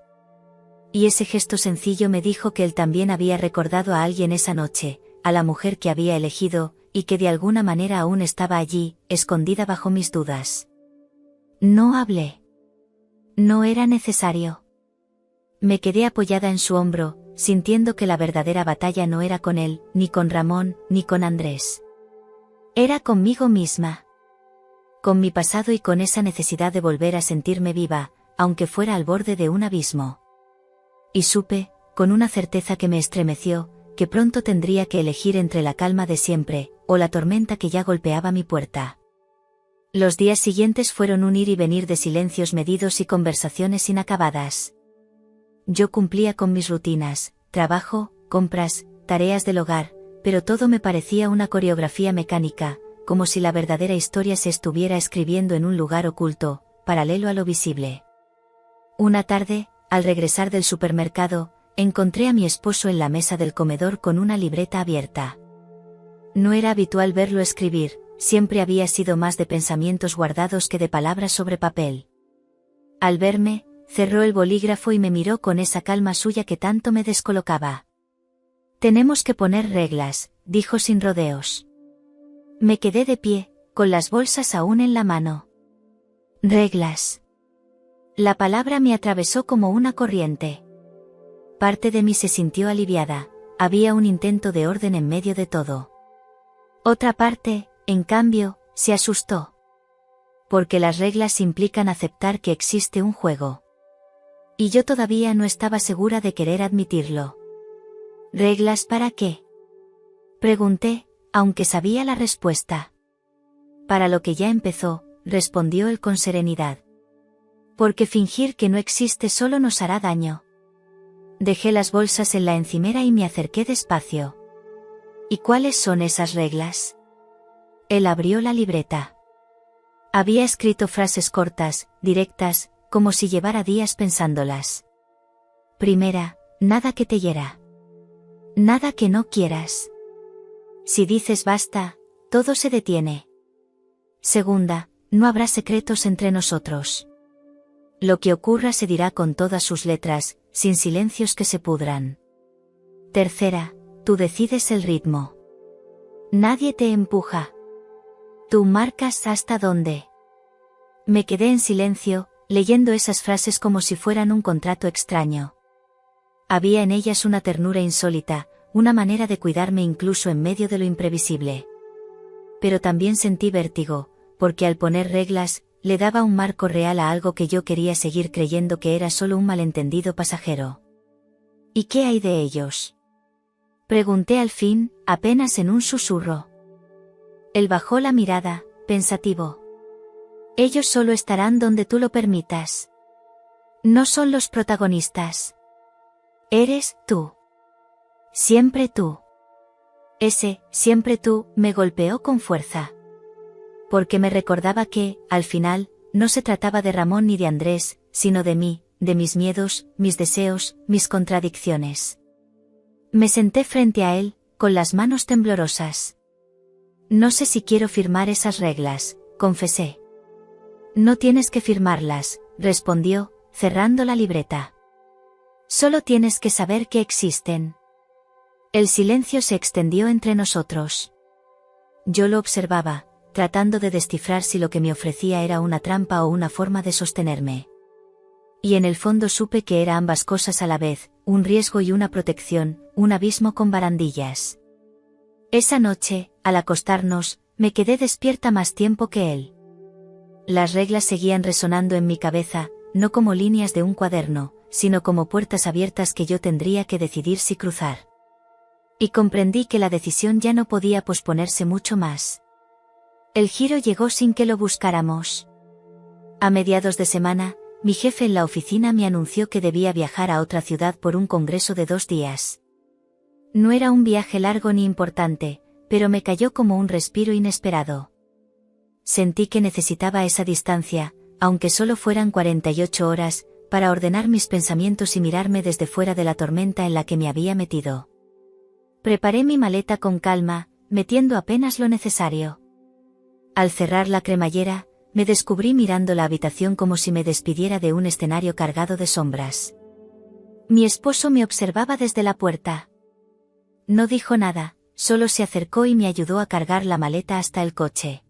Y ese gesto sencillo me dijo que él también había recordado a alguien esa noche, a la mujer que había elegido, y que de alguna manera aún estaba allí, escondida bajo mis dudas. No hablé. No era necesario. Me quedé apoyada en su hombro, sintiendo que la verdadera batalla no era con él, ni con Ramón, ni con Andrés. Era conmigo misma. Con mi pasado y con esa necesidad de volver a sentirme viva, aunque fuera al borde de un abismo. Y supe, con una certeza que me estremeció, que pronto tendría que elegir entre la calma de siempre, o la tormenta que ya golpeaba mi puerta. Los días siguientes fueron un ir y venir de silencios medidos y conversaciones inacabadas. Yo cumplía con mis rutinas, trabajo, compras, tareas del hogar, pero todo me parecía una coreografía mecánica, como si la verdadera historia se estuviera escribiendo en un lugar oculto, paralelo a lo visible. Una tarde, al regresar del supermercado, encontré a mi esposo en la mesa del comedor con una libreta abierta. No era habitual verlo escribir, siempre había sido más de pensamientos guardados que de palabras sobre papel. Al verme, cerró el bolígrafo y me miró con esa calma suya que tanto me descolocaba. «Tenemos que poner reglas», dijo sin rodeos. Me quedé de pie, con las bolsas aún en la mano. «Reglas». La palabra me atravesó como una corriente. Parte de mí se sintió aliviada, había un intento de orden en medio de todo. Otra parte, en cambio, se asustó. Porque las reglas implican aceptar que existe un juego. Y yo todavía no estaba segura de querer admitirlo. ¿Reglas para qué?, pregunté, aunque sabía la respuesta. Para lo que ya empezó, respondió él con serenidad. Porque fingir que no existe solo nos hará daño. Dejé las bolsas en la encimera y me acerqué despacio. ¿Y cuáles son esas reglas? Él abrió la libreta. Había escrito frases cortas, directas, como si llevara días pensándolas. Primera, nada que te hiera. Nada que no quieras. Si dices basta, todo se detiene. Segunda, no habrá secretos entre nosotros. Lo que ocurra se dirá con todas sus letras, sin silencios que se pudran. Tercera, tú decides el ritmo. Nadie te empuja. Tú marcas hasta dónde. Me quedé en silencio, leyendo esas frases como si fueran un contrato extraño. Había en ellas una ternura insólita, una manera de cuidarme incluso en medio de lo imprevisible. Pero también sentí vértigo, porque al poner reglas, le daba un marco real a algo que yo quería seguir creyendo que era solo un malentendido pasajero. ¿Y qué hay de ellos?, pregunté al fin, apenas en un susurro. Él bajó la mirada, pensativo. Ellos solo estarán donde tú lo permitas. No son los protagonistas. Eres tú. Siempre tú. Ese, siempre tú, me golpeó con fuerza. Porque me recordaba que, al final, no se trataba de Ramón ni de Andrés, sino de mí, de mis miedos, mis deseos, mis contradicciones. Me senté frente a él, con las manos temblorosas. No sé si quiero firmar esas reglas, confesé. No tienes que firmarlas, respondió, cerrando la libreta. Solo tienes que saber que existen. El silencio se extendió entre nosotros. Yo lo observaba, tratando de descifrar si lo que me ofrecía era una trampa o una forma de sostenerme. Y en el fondo supe que era ambas cosas a la vez, un riesgo y una protección, un abismo con barandillas. Esa noche, al acostarnos, me quedé despierta más tiempo que él. Las reglas seguían resonando en mi cabeza, no como líneas de un cuaderno, sino como puertas abiertas que yo tendría que decidir si cruzar. Y comprendí que la decisión ya no podía posponerse mucho más. El giro llegó sin que lo buscáramos. A mediados de semana, mi jefe en la oficina me anunció que debía viajar a otra ciudad por un congreso de 2 días. No era un viaje largo ni importante, pero me cayó como un respiro inesperado. Sentí que necesitaba esa distancia, aunque solo fueran 48 horas, para ordenar mis pensamientos y mirarme desde fuera de la tormenta en la que me había metido. Preparé mi maleta con calma, metiendo apenas lo necesario. Al cerrar la cremallera, me descubrí mirando la habitación como si me despidiera de un escenario cargado de sombras. Mi esposo me observaba desde la puerta. No dijo nada, solo se acercó y me ayudó a cargar la maleta hasta el coche.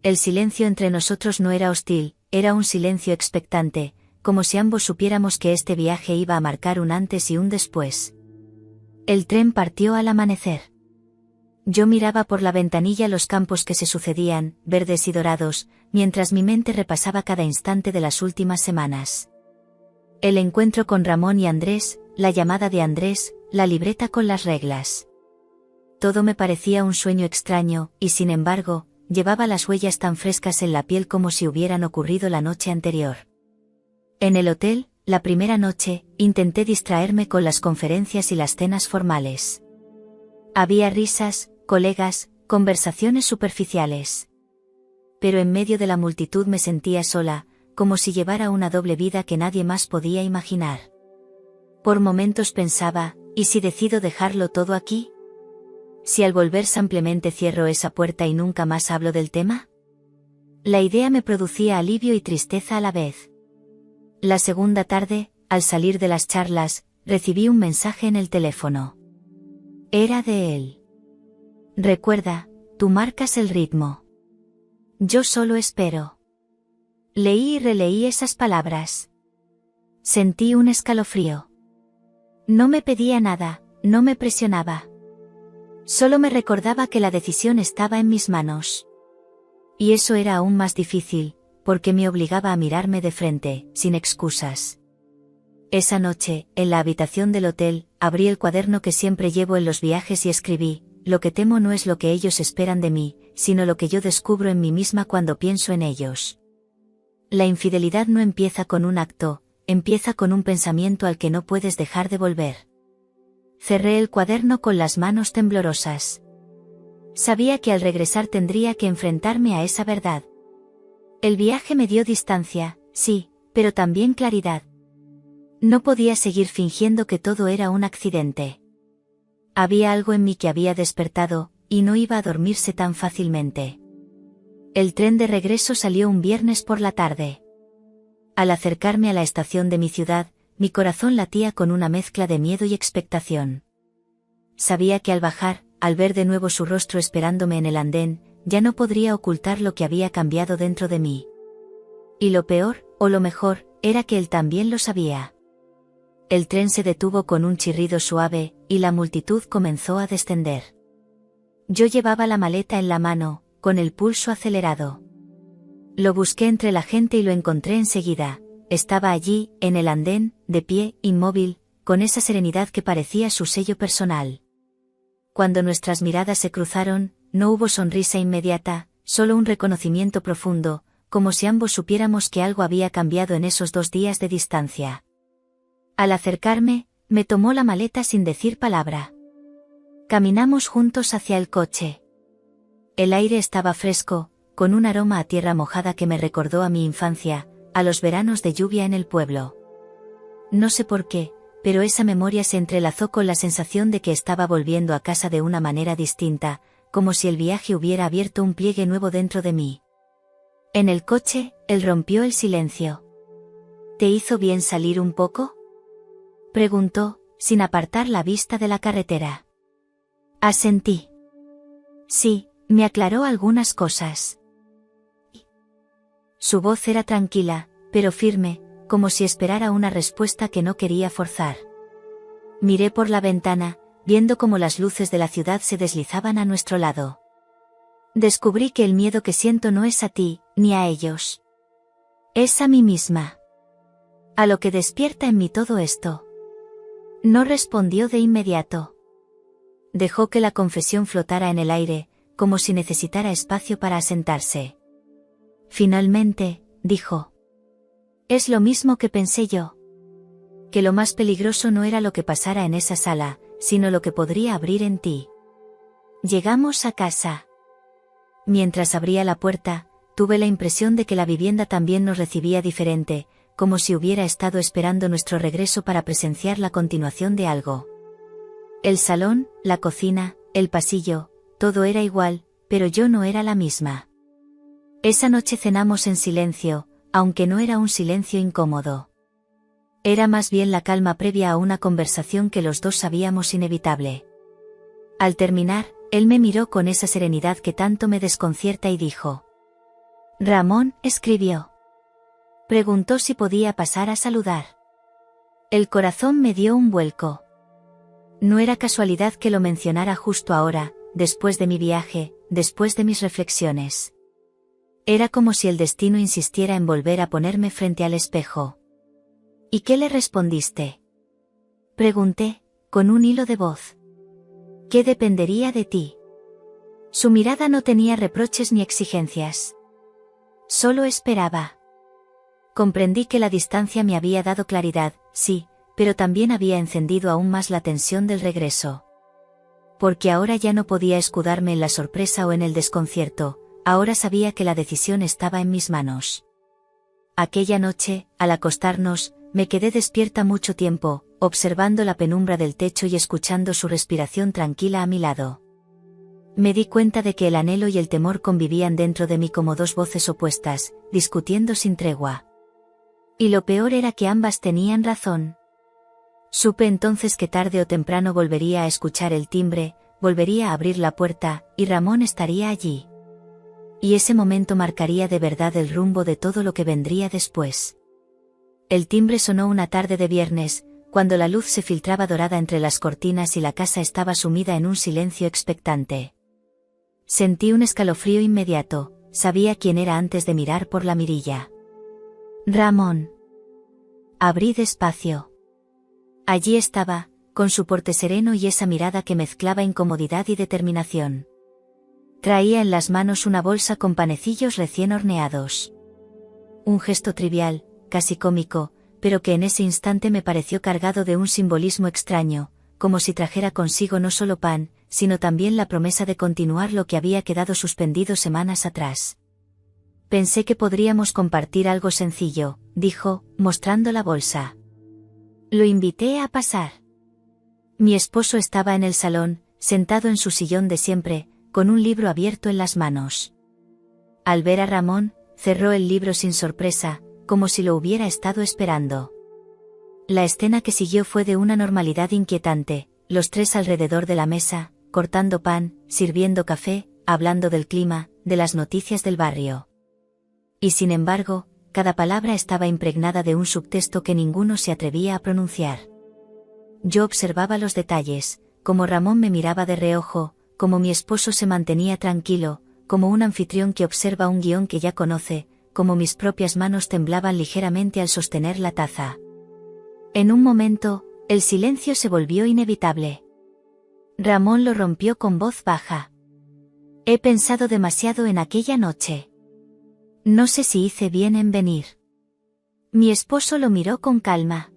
El silencio entre nosotros no era hostil, era un silencio expectante, como si ambos supiéramos que este viaje iba a marcar un antes y un después. El tren partió al amanecer. Yo miraba por la ventanilla los campos que se sucedían, verdes y dorados, mientras mi mente repasaba cada instante de las últimas semanas. El encuentro con Ramón y Andrés, la llamada de Andrés, la libreta con las reglas. Todo me parecía un sueño extraño, y sin embargo, llevaba las huellas tan frescas en la piel como si hubieran ocurrido la noche anterior. En el hotel, la primera noche, intenté distraerme con las conferencias y las cenas formales. Había risas, colegas, conversaciones superficiales. Pero en medio de la multitud me sentía sola, como si llevara una doble vida que nadie más podía imaginar. Por momentos pensaba, ¿y si decido dejarlo todo aquí? ¿Si al volver simplemente cierro esa puerta y nunca más hablo del tema? La idea me producía alivio y tristeza a la vez. La segunda tarde, al salir de las charlas, recibí un mensaje en el teléfono. Era de él. Recuerda, tú marcas el ritmo. Yo solo espero. Leí y releí esas palabras. Sentí un escalofrío. No me pedía nada, no me presionaba. Solo me recordaba que la decisión estaba en mis manos. Y eso era aún más difícil, porque me obligaba a mirarme de frente, sin excusas. Esa noche, en la habitación del hotel, abrí el cuaderno que siempre llevo en los viajes y escribí: lo que temo no es lo que ellos esperan de mí, sino lo que yo descubro en mí misma cuando pienso en ellos. La infidelidad no empieza con un acto, empieza con un pensamiento al que no puedes dejar de volver. Cerré el cuaderno con las manos temblorosas. Sabía que al regresar tendría que enfrentarme a esa verdad. El viaje me dio distancia, sí, pero también claridad. No podía seguir fingiendo que todo era un accidente. Había algo en mí que había despertado, y no iba a dormirse tan fácilmente. El tren de regreso salió un viernes por la tarde. Al acercarme a la estación de mi ciudad, mi corazón latía con una mezcla de miedo y expectación. Sabía que al bajar, al ver de nuevo su rostro esperándome en el andén, ya no podría ocultar lo que había cambiado dentro de mí. Y lo peor, o lo mejor, era que él también lo sabía. El tren se detuvo con un chirrido suave, y la multitud comenzó a descender. Yo llevaba la maleta en la mano, con el pulso acelerado. Lo busqué entre la gente y lo encontré enseguida. Estaba allí, en el andén, de pie, inmóvil, con esa serenidad que parecía su sello personal. Cuando nuestras miradas se cruzaron, no hubo sonrisa inmediata, solo un reconocimiento profundo, como si ambos supiéramos que algo había cambiado en esos 2 días de distancia. Al acercarme, me tomó la maleta sin decir palabra. Caminamos juntos hacia el coche. El aire estaba fresco, con un aroma a tierra mojada que me recordó a mi infancia, a los veranos de lluvia en el pueblo. No sé por qué, pero esa memoria se entrelazó con la sensación de que estaba volviendo a casa de una manera distinta, como si el viaje hubiera abierto un pliegue nuevo dentro de mí. En el coche, él rompió el silencio. ¿Te hizo bien salir un poco?, preguntó, sin apartar la vista de la carretera. Asentí. Sí, me aclaró algunas cosas. Su voz era tranquila, pero firme, como si esperara una respuesta que no quería forzar. Miré por la ventana, viendo cómo las luces de la ciudad se deslizaban a nuestro lado. Descubrí que el miedo que siento no es a ti, ni a ellos. Es a mí misma. A lo que despierta en mí todo esto. No respondió de inmediato. Dejó que la confesión flotara en el aire, como si necesitara espacio para asentarse. Finalmente, dijo. Es lo mismo que pensé yo. Que lo más peligroso no era lo que pasara en esa sala, sino lo que podría abrir en ti. Llegamos a casa. Mientras abría la puerta, tuve la impresión de que la vivienda también nos recibía diferente, como si hubiera estado esperando nuestro regreso para presenciar la continuación de algo. El salón, la cocina, el pasillo, todo era igual, pero yo no era la misma. Esa noche cenamos en silencio, aunque no era un silencio incómodo. Era más bien la calma previa a una conversación que los dos sabíamos inevitable. Al terminar, él me miró con esa serenidad que tanto me desconcierta y dijo: Ramón escribió. Preguntó si podía pasar a saludar. El corazón me dio un vuelco. No era casualidad que lo mencionara justo ahora, después de mi viaje, después de mis reflexiones. Era como si el destino insistiera en volver a ponerme frente al espejo. ¿Y qué le respondiste? Pregunté, con un hilo de voz. ¿Qué dependería de ti? Su mirada no tenía reproches ni exigencias. Solo esperaba. Comprendí que la distancia me había dado claridad, sí, pero también había encendido aún más la tensión del regreso. Porque ahora ya no podía escudarme en la sorpresa o en el desconcierto, ahora sabía que la decisión estaba en mis manos. Aquella noche, al acostarnos, me quedé despierta mucho tiempo, observando la penumbra del techo y escuchando su respiración tranquila a mi lado. Me di cuenta de que el anhelo y el temor convivían dentro de mí como dos voces opuestas, discutiendo sin tregua. Y lo peor era que ambas tenían razón. Supe entonces que tarde o temprano volvería a escuchar el timbre, volvería a abrir la puerta, y Ramón estaría allí. Y ese momento marcaría de verdad el rumbo de todo lo que vendría después. El timbre sonó una tarde de viernes, cuando la luz se filtraba dorada entre las cortinas y la casa estaba sumida en un silencio expectante. Sentí un escalofrío inmediato, sabía quién era antes de mirar por la mirilla. Ramón. Abrí despacio. Allí estaba, con su porte sereno y esa mirada que mezclaba incomodidad y determinación. Traía en las manos una bolsa con panecillos recién horneados. Un gesto trivial, casi cómico, pero que en ese instante me pareció cargado de un simbolismo extraño, como si trajera consigo no solo pan, sino también la promesa de continuar lo que había quedado suspendido semanas atrás. Pensé que podríamos compartir algo sencillo, dijo, mostrando la bolsa. Lo invité a pasar. Mi esposo estaba en el salón, sentado en su sillón de siempre, con un libro abierto en las manos. Al ver a Ramón, cerró el libro sin sorpresa, como si lo hubiera estado esperando. La escena que siguió fue de una normalidad inquietante, los tres alrededor de la mesa, cortando pan, sirviendo café, hablando del clima, de las noticias del barrio. Y sin embargo, cada palabra estaba impregnada de un subtexto que ninguno se atrevía a pronunciar. Yo observaba los detalles, como Ramón me miraba de reojo, como mi esposo se mantenía tranquilo, como un anfitrión que observa un guión que ya conoce, como mis propias manos temblaban ligeramente al sostener la taza. En un momento, el silencio se volvió inevitable. Ramón lo rompió con voz baja. He pensado demasiado en aquella noche. No sé si hice bien en venir. Mi esposo lo miró con calma.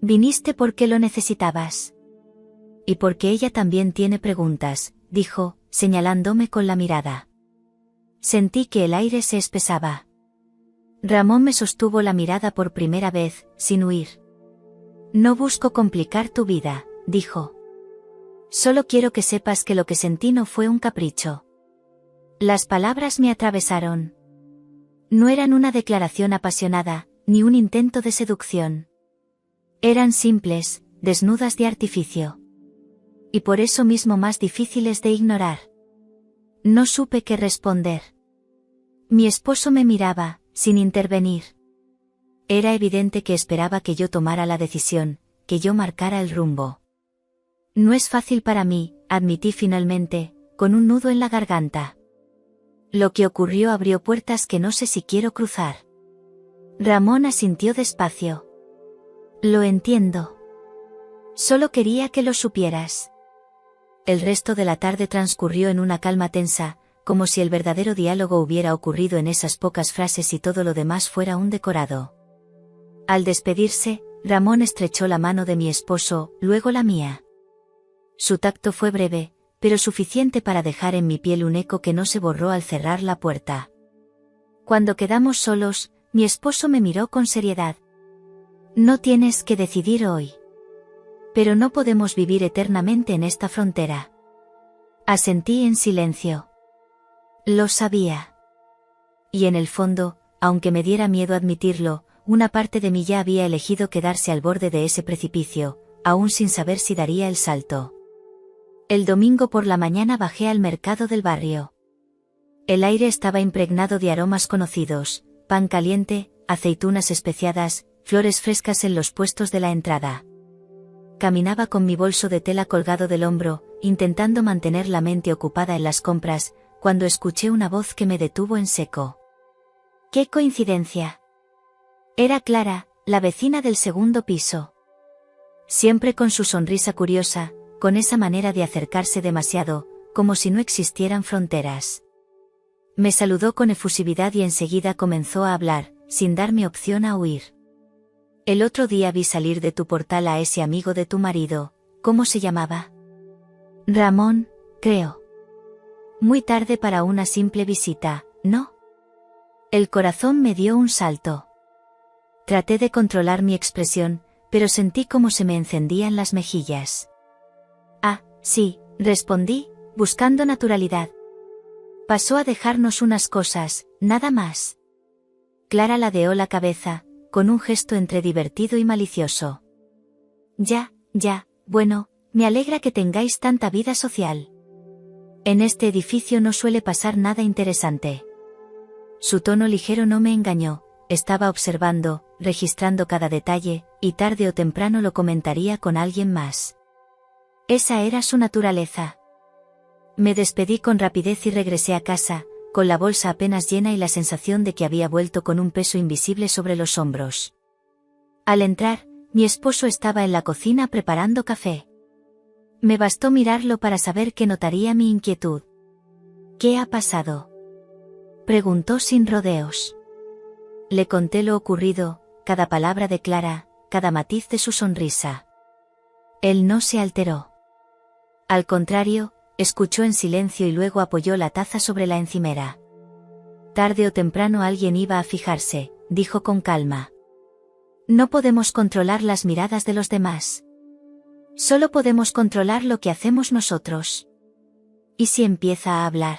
Viniste porque lo necesitabas. Y porque ella también tiene preguntas, dijo, señalándome con la mirada. Sentí que el aire se espesaba. Ramón me sostuvo la mirada por primera vez, sin huir. No busco complicar tu vida, dijo. Solo quiero que sepas que lo que sentí no fue un capricho. Las palabras me atravesaron. No eran una declaración apasionada, ni un intento de seducción. Eran simples, desnudas de artificio. Y por eso mismo más difíciles de ignorar. No supe qué responder. Mi esposo me miraba, sin intervenir. Era evidente que esperaba que yo tomara la decisión, que yo marcara el rumbo. No es fácil para mí, admití finalmente, con un nudo en la garganta. Lo que ocurrió abrió puertas que no sé si quiero cruzar. Ramón asintió despacio. Lo entiendo. Solo quería que lo supieras. El resto de la tarde transcurrió en una calma tensa, como si el verdadero diálogo hubiera ocurrido en esas pocas frases y todo lo demás fuera un decorado. Al despedirse, Ramón estrechó la mano de mi esposo, luego la mía. Su tacto fue breve, pero suficiente para dejar en mi piel un eco que no se borró al cerrar la puerta. Cuando quedamos solos, mi esposo me miró con seriedad. No tienes que decidir hoy. Pero no podemos vivir eternamente en esta frontera. Asentí en silencio. Lo sabía. Y en el fondo, aunque me diera miedo admitirlo, una parte de mí ya había elegido quedarse al borde de ese precipicio, aún sin saber si daría el salto. El domingo por la mañana bajé al mercado del barrio. El aire estaba impregnado de aromas conocidos, pan caliente, aceitunas especiadas, flores frescas en los puestos de la entrada. Caminaba con mi bolso de tela colgado del hombro, intentando mantener la mente ocupada en las compras, cuando escuché una voz que me detuvo en seco. ¡Qué coincidencia! Era Clara, la vecina del segundo piso. Siempre con su sonrisa curiosa, con esa manera de acercarse demasiado, como si no existieran fronteras. Me saludó con efusividad y enseguida comenzó a hablar, sin darme opción a huir. El otro día vi salir de tu portal a ese amigo de tu marido, ¿cómo se llamaba? Ramón, creo. Muy tarde para una simple visita, ¿no? El corazón me dio un salto. Traté de controlar mi expresión, pero sentí como se me encendían las mejillas. Ah, sí, respondí, buscando naturalidad. Pasó a dejarnos unas cosas, nada más. Clara ladeó la cabeza, con un gesto entre divertido y malicioso. Ya, bueno, me alegra que tengáis tanta vida social. En este edificio no suele pasar nada interesante. Su tono ligero no me engañó, estaba observando, registrando cada detalle, y tarde o temprano lo comentaría con alguien más. Esa era su naturaleza. Me despedí con rapidez y regresé a casa, con la bolsa apenas llena y la sensación de que había vuelto con un peso invisible sobre los hombros. Al entrar, mi esposo estaba en la cocina preparando café. Me bastó mirarlo para saber que notaría mi inquietud. ¿Qué ha pasado?, preguntó sin rodeos. Le conté lo ocurrido, cada palabra de Clara, cada matiz de su sonrisa. Él no se alteró. Al contrario, escuchó en silencio y luego apoyó la taza sobre la encimera. Tarde o temprano alguien iba a fijarse, dijo con calma. No podemos controlar las miradas de los demás. Solo podemos controlar lo que hacemos nosotros. ¿Y si empieza a hablar?,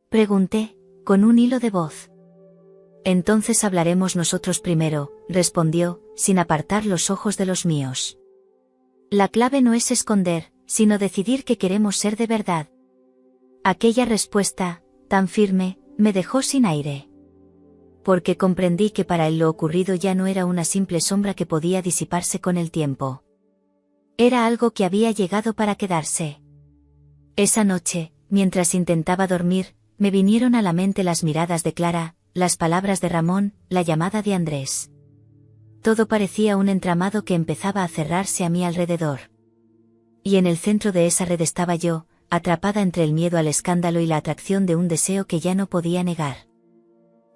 pregunté, con un hilo de voz. Entonces hablaremos nosotros primero, respondió, sin apartar los ojos de los míos. La clave no es esconder, sino decidir que queremos ser de verdad. Aquella respuesta, tan firme, me dejó sin aire. Porque comprendí que para él lo ocurrido ya no era una simple sombra que podía disiparse con el tiempo. Era algo que había llegado para quedarse. Esa noche, mientras intentaba dormir, me vinieron a la mente las miradas de Clara, las palabras de Ramón, la llamada de Andrés. Todo parecía un entramado que empezaba a cerrarse a mi alrededor. Y en el centro de esa red estaba yo, atrapada entre el miedo al escándalo y la atracción de un deseo que ya no podía negar.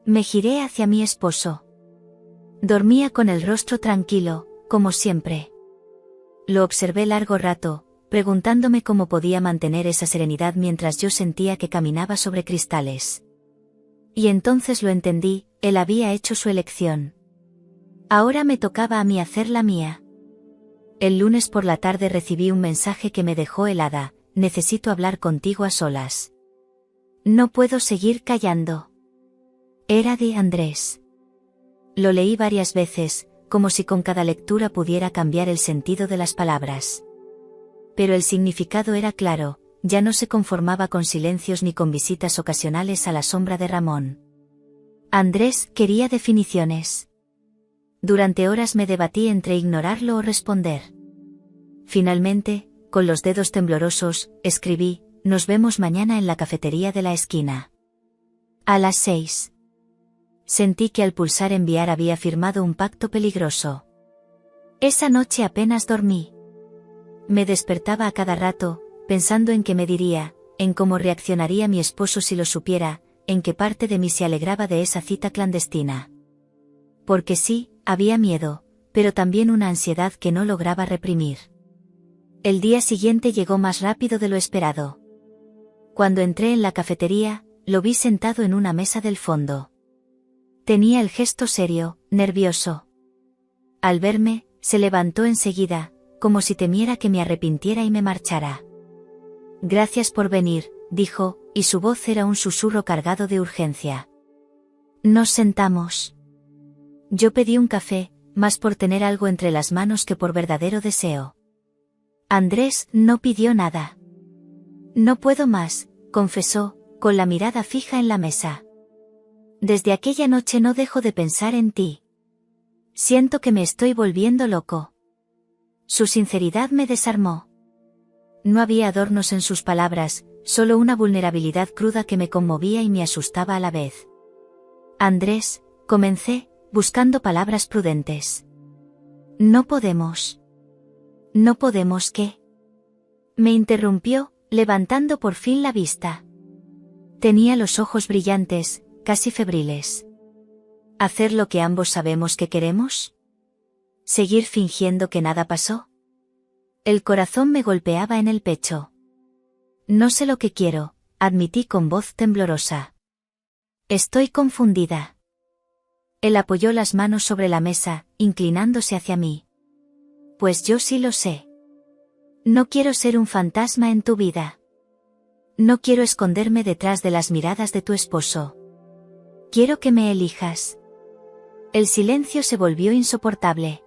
Me giré hacia mi esposo. Dormía con el rostro tranquilo, como siempre. Lo observé largo rato, preguntándome cómo podía mantener esa serenidad mientras yo sentía que caminaba sobre cristales. Y entonces lo entendí, él había hecho su elección. Ahora me tocaba a mí hacer la mía. El lunes por la tarde recibí un mensaje que me dejó helada: necesito hablar contigo a solas. No puedo seguir callando. Era de Andrés. Lo leí varias veces, como si con cada lectura pudiera cambiar el sentido de las palabras. Pero el significado era claro, ya no se conformaba con silencios ni con visitas ocasionales a la sombra de Ramón. Andrés quería definiciones. Durante horas me debatí entre ignorarlo o responder. Finalmente, con los dedos temblorosos, escribí: nos vemos mañana en la cafetería de la esquina. A las 6. Sentí que al pulsar enviar había firmado un pacto peligroso. Esa noche apenas dormí. Me despertaba a cada rato, pensando en qué me diría, en cómo reaccionaría mi esposo si lo supiera, en qué parte de mí se alegraba de esa cita clandestina. Porque sí, había miedo, pero también una ansiedad que no lograba reprimir. El día siguiente llegó más rápido de lo esperado. Cuando entré en la cafetería, lo vi sentado en una mesa del fondo. Tenía el gesto serio, nervioso. Al verme, se levantó enseguida, como si temiera que me arrepintiera y me marchara. Gracias por venir, dijo, y su voz era un susurro cargado de urgencia. Nos sentamos. Yo pedí un café, más por tener algo entre las manos que por verdadero deseo. Andrés no pidió nada. No puedo más, confesó, con la mirada fija en la mesa. Desde aquella noche no dejo de pensar en ti. Siento que me estoy volviendo loco. Su sinceridad me desarmó. No había adornos en sus palabras, solo una vulnerabilidad cruda que me conmovía y me asustaba a la vez. Andrés, comencé, buscando palabras prudentes. No podemos. No podemos, ¿qué? Me interrumpió, levantando por fin la vista. Tenía los ojos brillantes, casi febriles. ¿Hacer lo que ambos sabemos que queremos? ¿Seguir fingiendo que nada pasó? El corazón me golpeaba en el pecho. No sé lo que quiero, admití con voz temblorosa. Estoy confundida. Él apoyó las manos sobre la mesa, inclinándose hacia mí. Pues yo sí lo sé. No quiero ser un fantasma en tu vida. No quiero esconderme detrás de las miradas de tu esposo. Quiero que me elijas. El silencio se volvió insoportable.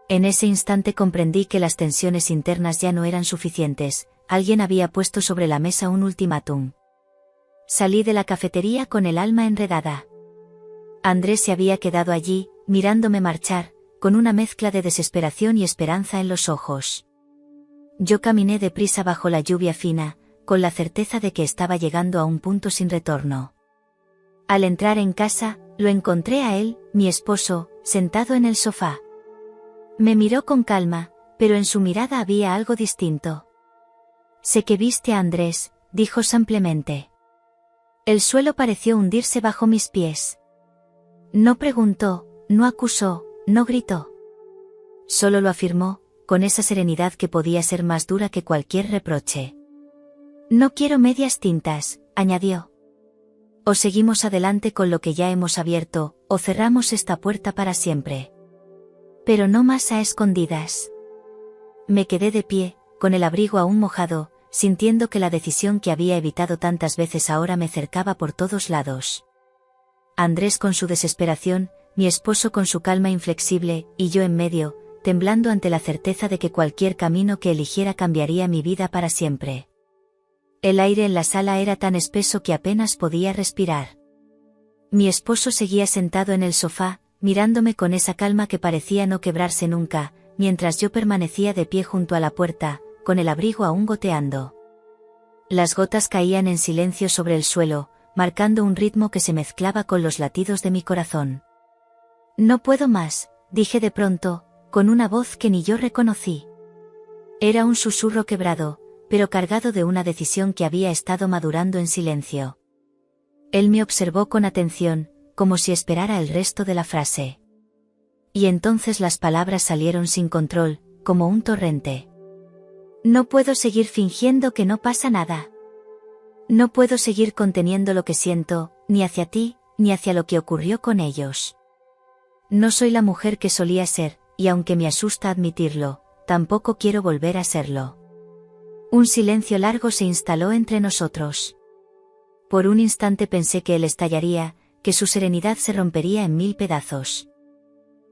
En ese instante comprendí que las tensiones internas ya no eran suficientes. Alguien había puesto sobre la mesa un ultimátum. Salí de la cafetería con el alma enredada. Andrés se había quedado allí, mirándome marchar, con una mezcla de desesperación y esperanza en los ojos. Yo caminé deprisa bajo la lluvia fina, con la certeza de que estaba llegando a un punto sin retorno. Al entrar en casa, lo encontré a él, mi esposo, sentado en el sofá. Me miró con calma, pero en su mirada había algo distinto. Sé que viste a Andrés, dijo simplemente. El suelo pareció hundirse bajo mis pies. No preguntó, no acusó, no gritó. Solo lo afirmó, con esa serenidad que podía ser más dura que cualquier reproche. No quiero medias tintas, añadió. O seguimos adelante con lo que ya hemos abierto, o cerramos esta puerta para siempre. Pero no más a escondidas. Me quedé de pie, con el abrigo aún mojado, sintiendo que la decisión que había evitado tantas veces ahora me cercaba por todos lados. Andrés con su desesperación, mi esposo con su calma inflexible, y yo en medio, temblando ante la certeza de que cualquier camino que eligiera cambiaría mi vida para siempre. El aire en la sala era tan espeso que apenas podía respirar. Mi esposo seguía sentado en el sofá, mirándome con esa calma que parecía no quebrarse nunca, mientras yo permanecía de pie junto a la puerta, con el abrigo aún goteando. Las gotas caían en silencio sobre el suelo, marcando un ritmo que se mezclaba con los latidos de mi corazón. No puedo más, dije de pronto, con una voz que ni yo reconocí. Era un susurro quebrado, pero cargado de una decisión que había estado madurando en silencio. Él me observó con atención, como si esperara el resto de la frase. Y entonces las palabras salieron sin control, como un torrente. No puedo seguir fingiendo que no pasa nada. No puedo seguir conteniendo lo que siento, ni hacia ti, ni hacia lo que ocurrió con ellos. No soy la mujer que solía ser, y aunque me asusta admitirlo, tampoco quiero volver a serlo. Un silencio largo se instaló entre nosotros. Por un instante pensé que él estallaría, que su serenidad se rompería en 1000 pedazos.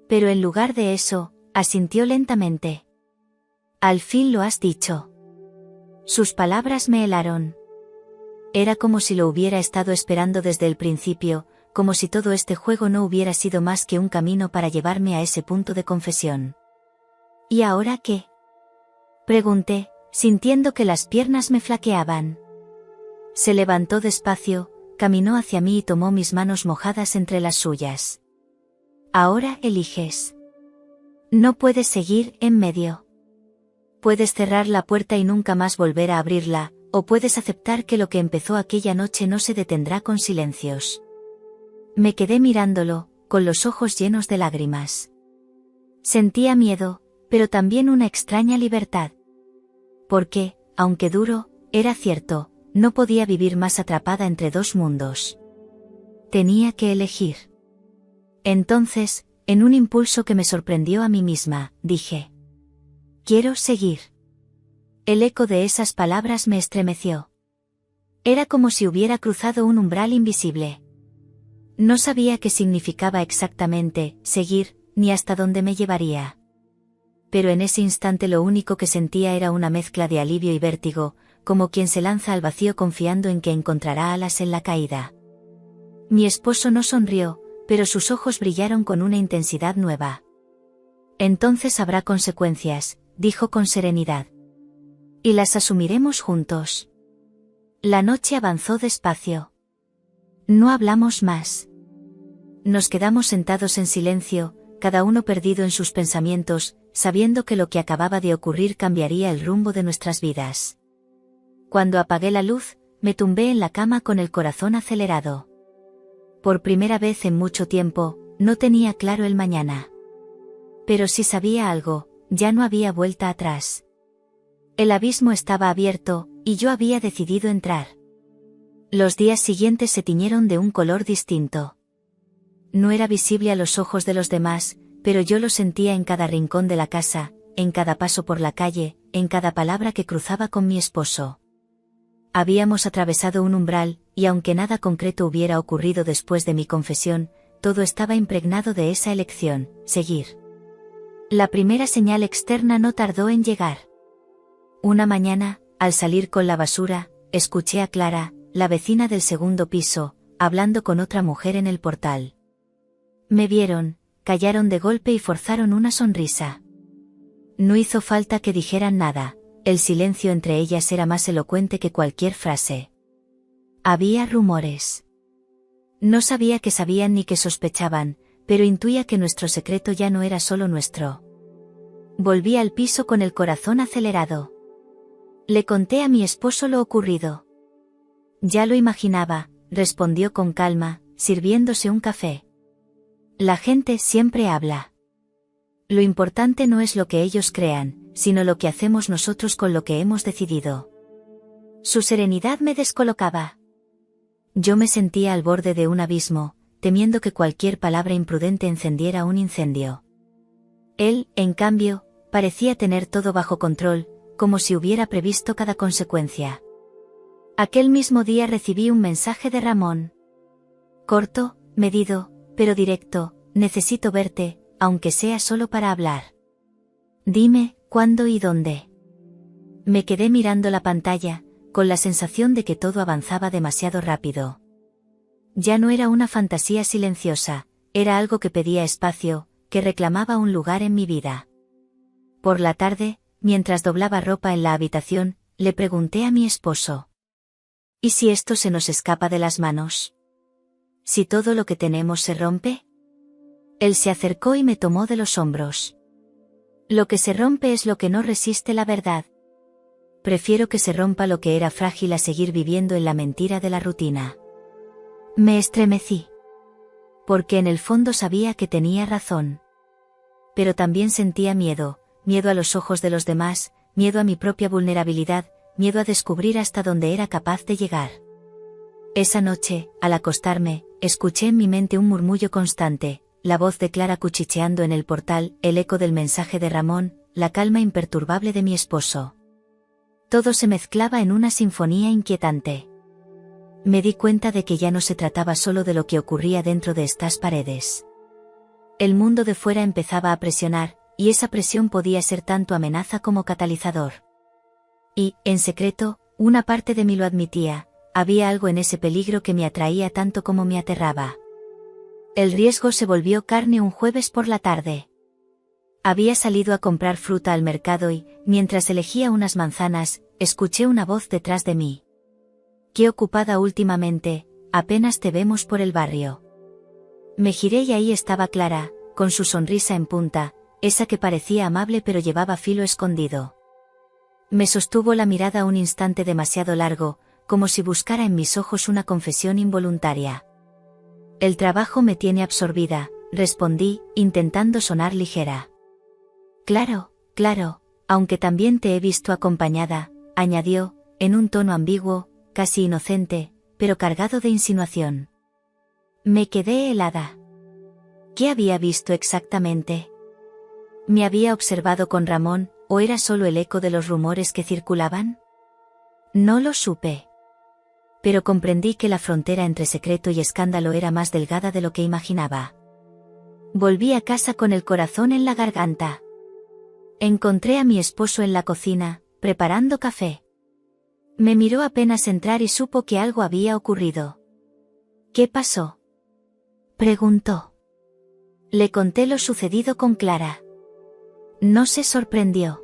Pero en lugar de eso, asintió lentamente. Al fin lo has dicho. Sus palabras me helaron. Era como si lo hubiera estado esperando desde el principio, como si todo este juego no hubiera sido más que un camino para llevarme a ese punto de confesión. ¿Y ahora qué? Pregunté, sintiendo que las piernas me flaqueaban. Se levantó despacio, caminó hacia mí y tomó mis manos mojadas entre las suyas. Ahora eliges. No puedes seguir en medio. Puedes cerrar la puerta y nunca más volver a abrirla, o puedes aceptar que lo que empezó aquella noche no se detendrá con silencios. Me quedé mirándolo, con los ojos llenos de lágrimas. Sentía miedo, pero también una extraña libertad. Porque, aunque duro, era cierto, no podía vivir más atrapada entre dos mundos. Tenía que elegir. Entonces, en un impulso que me sorprendió a mí misma, dije: quiero seguir. El eco de esas palabras me estremeció. Era como si hubiera cruzado un umbral invisible. No sabía qué significaba exactamente seguir, ni hasta dónde me llevaría. Pero en ese instante lo único que sentía era una mezcla de alivio y vértigo, como quien se lanza al vacío confiando en que encontrará alas en la caída. Mi esposo no sonrió, pero sus ojos brillaron con una intensidad nueva. Entonces habrá consecuencias, dijo con serenidad. Y las asumiremos juntos. La noche avanzó despacio. No hablamos más. Nos quedamos sentados en silencio, cada uno perdido en sus pensamientos, sabiendo que lo que acababa de ocurrir cambiaría el rumbo de nuestras vidas. Cuando apagué la luz, me tumbé en la cama con el corazón acelerado. Por primera vez en mucho tiempo, no tenía claro el mañana. Pero si sabía algo, ya no había vuelta atrás. El abismo estaba abierto, y yo había decidido entrar. Los días siguientes se tiñeron de un color distinto. No era visible a los ojos de los demás, pero yo lo sentía en cada rincón de la casa, en cada paso por la calle, en cada palabra que cruzaba con mi esposo. Habíamos atravesado un umbral, y aunque nada concreto hubiera ocurrido después de mi confesión, todo estaba impregnado de esa elección: seguir. La primera señal externa no tardó en llegar. Una mañana, al salir con la basura, escuché a Clara, la vecina del segundo piso, hablando con otra mujer en el portal. Me vieron, callaron de golpe y forzaron una sonrisa. No hizo falta que dijeran nada, el silencio entre ellas era más elocuente que cualquier frase. Había rumores. No sabía qué sabían ni qué sospechaban, pero intuía que nuestro secreto ya no era solo nuestro. Volví al piso con el corazón acelerado. Le conté a mi esposo lo ocurrido. Ya lo imaginaba, respondió con calma, sirviéndose un café. La gente siempre habla. Lo importante no es lo que ellos crean, sino lo que hacemos nosotros con lo que hemos decidido. Su serenidad me descolocaba. Yo me sentía al borde de un abismo, temiendo que cualquier palabra imprudente encendiera un incendio. Él, en cambio, parecía tener todo bajo control, como si hubiera previsto cada consecuencia. Aquel mismo día recibí un mensaje de Ramón. Corto, medido, pero directo: necesito verte, aunque sea solo para hablar. Dime, ¿cuándo y dónde? Me quedé mirando la pantalla, con la sensación de que todo avanzaba demasiado rápido. Ya no era una fantasía silenciosa, era algo que pedía espacio, que reclamaba un lugar en mi vida. Por la tarde, mientras doblaba ropa en la habitación, le pregunté a mi esposo: ¿y si esto se nos escapa de las manos? ¿Si todo lo que tenemos se rompe? Él se acercó y me tomó de los hombros. Lo que se rompe es lo que no resiste la verdad. Prefiero que se rompa lo que era frágil a seguir viviendo en la mentira de la rutina. Me estremecí. Porque en el fondo sabía que tenía razón. Pero también sentía miedo, miedo a los ojos de los demás, miedo a mi propia vulnerabilidad, miedo a descubrir hasta dónde era capaz de llegar. Esa noche, al acostarme, escuché en mi mente un murmullo constante: la voz de Clara cuchicheando en el portal, el eco del mensaje de Ramón, la calma imperturbable de mi esposo. Todo se mezclaba en una sinfonía inquietante. Me di cuenta de que ya no se trataba solo de lo que ocurría dentro de estas paredes. El mundo de fuera empezaba a presionar, y esa presión podía ser tanto amenaza como catalizador. Y, en secreto, una parte de mí lo admitía: había algo en ese peligro que me atraía tanto como me aterraba. El riesgo se volvió carne un jueves por la tarde. Había salido a comprar fruta al mercado y, mientras elegía unas manzanas, escuché una voz detrás de mí. «Qué ocupada últimamente, apenas te vemos por el barrio». Me giré y ahí estaba Clara, con su sonrisa en punta, esa que parecía amable pero llevaba filo escondido. Me sostuvo la mirada un instante demasiado largo, como si buscara en mis ojos una confesión involuntaria. «El trabajo me tiene absorbida», respondí, intentando sonar ligera. «Claro, claro, aunque también te he visto acompañada», añadió, en un tono ambiguo, casi inocente, pero cargado de insinuación. Me quedé helada. ¿Qué había visto exactamente? ¿Me había observado con Ramón, o era solo el eco de los rumores que circulaban? No lo supe. Pero comprendí que la frontera entre secreto y escándalo era más delgada de lo que imaginaba. Volví a casa con el corazón en la garganta. Encontré a mi esposo en la cocina, preparando café. Me miró apenas entrar y supo que algo había ocurrido. ¿Qué pasó?, preguntó. Le conté lo sucedido con Clara. No se sorprendió.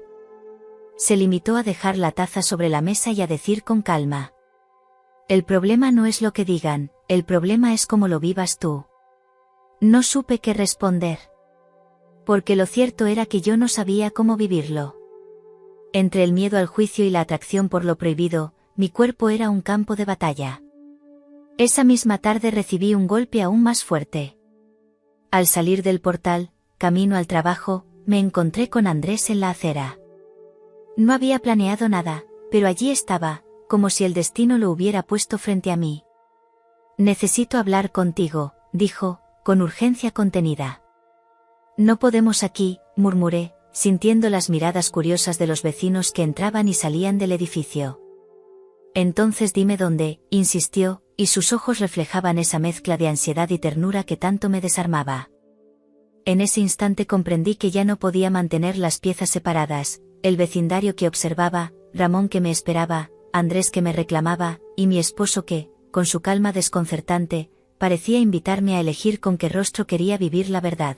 Se limitó a dejar la taza sobre la mesa y a decir con calma: «El problema no es lo que digan, el problema es cómo lo vivas tú». No supe qué responder. Porque lo cierto era que yo no sabía cómo vivirlo. Entre el miedo al juicio y la atracción por lo prohibido, mi cuerpo era un campo de batalla. Esa misma tarde recibí un golpe aún más fuerte. Al salir del portal, camino al trabajo, me encontré con Andrés en la acera. No había planeado nada, pero allí estaba, como si el destino lo hubiera puesto frente a mí. Necesito hablar contigo, dijo, con urgencia contenida. No podemos aquí, murmuré, sintiendo las miradas curiosas de los vecinos que entraban y salían del edificio. Entonces dime dónde, insistió, y sus ojos reflejaban esa mezcla de ansiedad y ternura que tanto me desarmaba. En ese instante comprendí que ya no podía mantener las piezas separadas, el vecindario que observaba, Ramón que me esperaba, Andrés que me reclamaba, y mi esposo que, con su calma desconcertante, parecía invitarme a elegir con qué rostro quería vivir la verdad.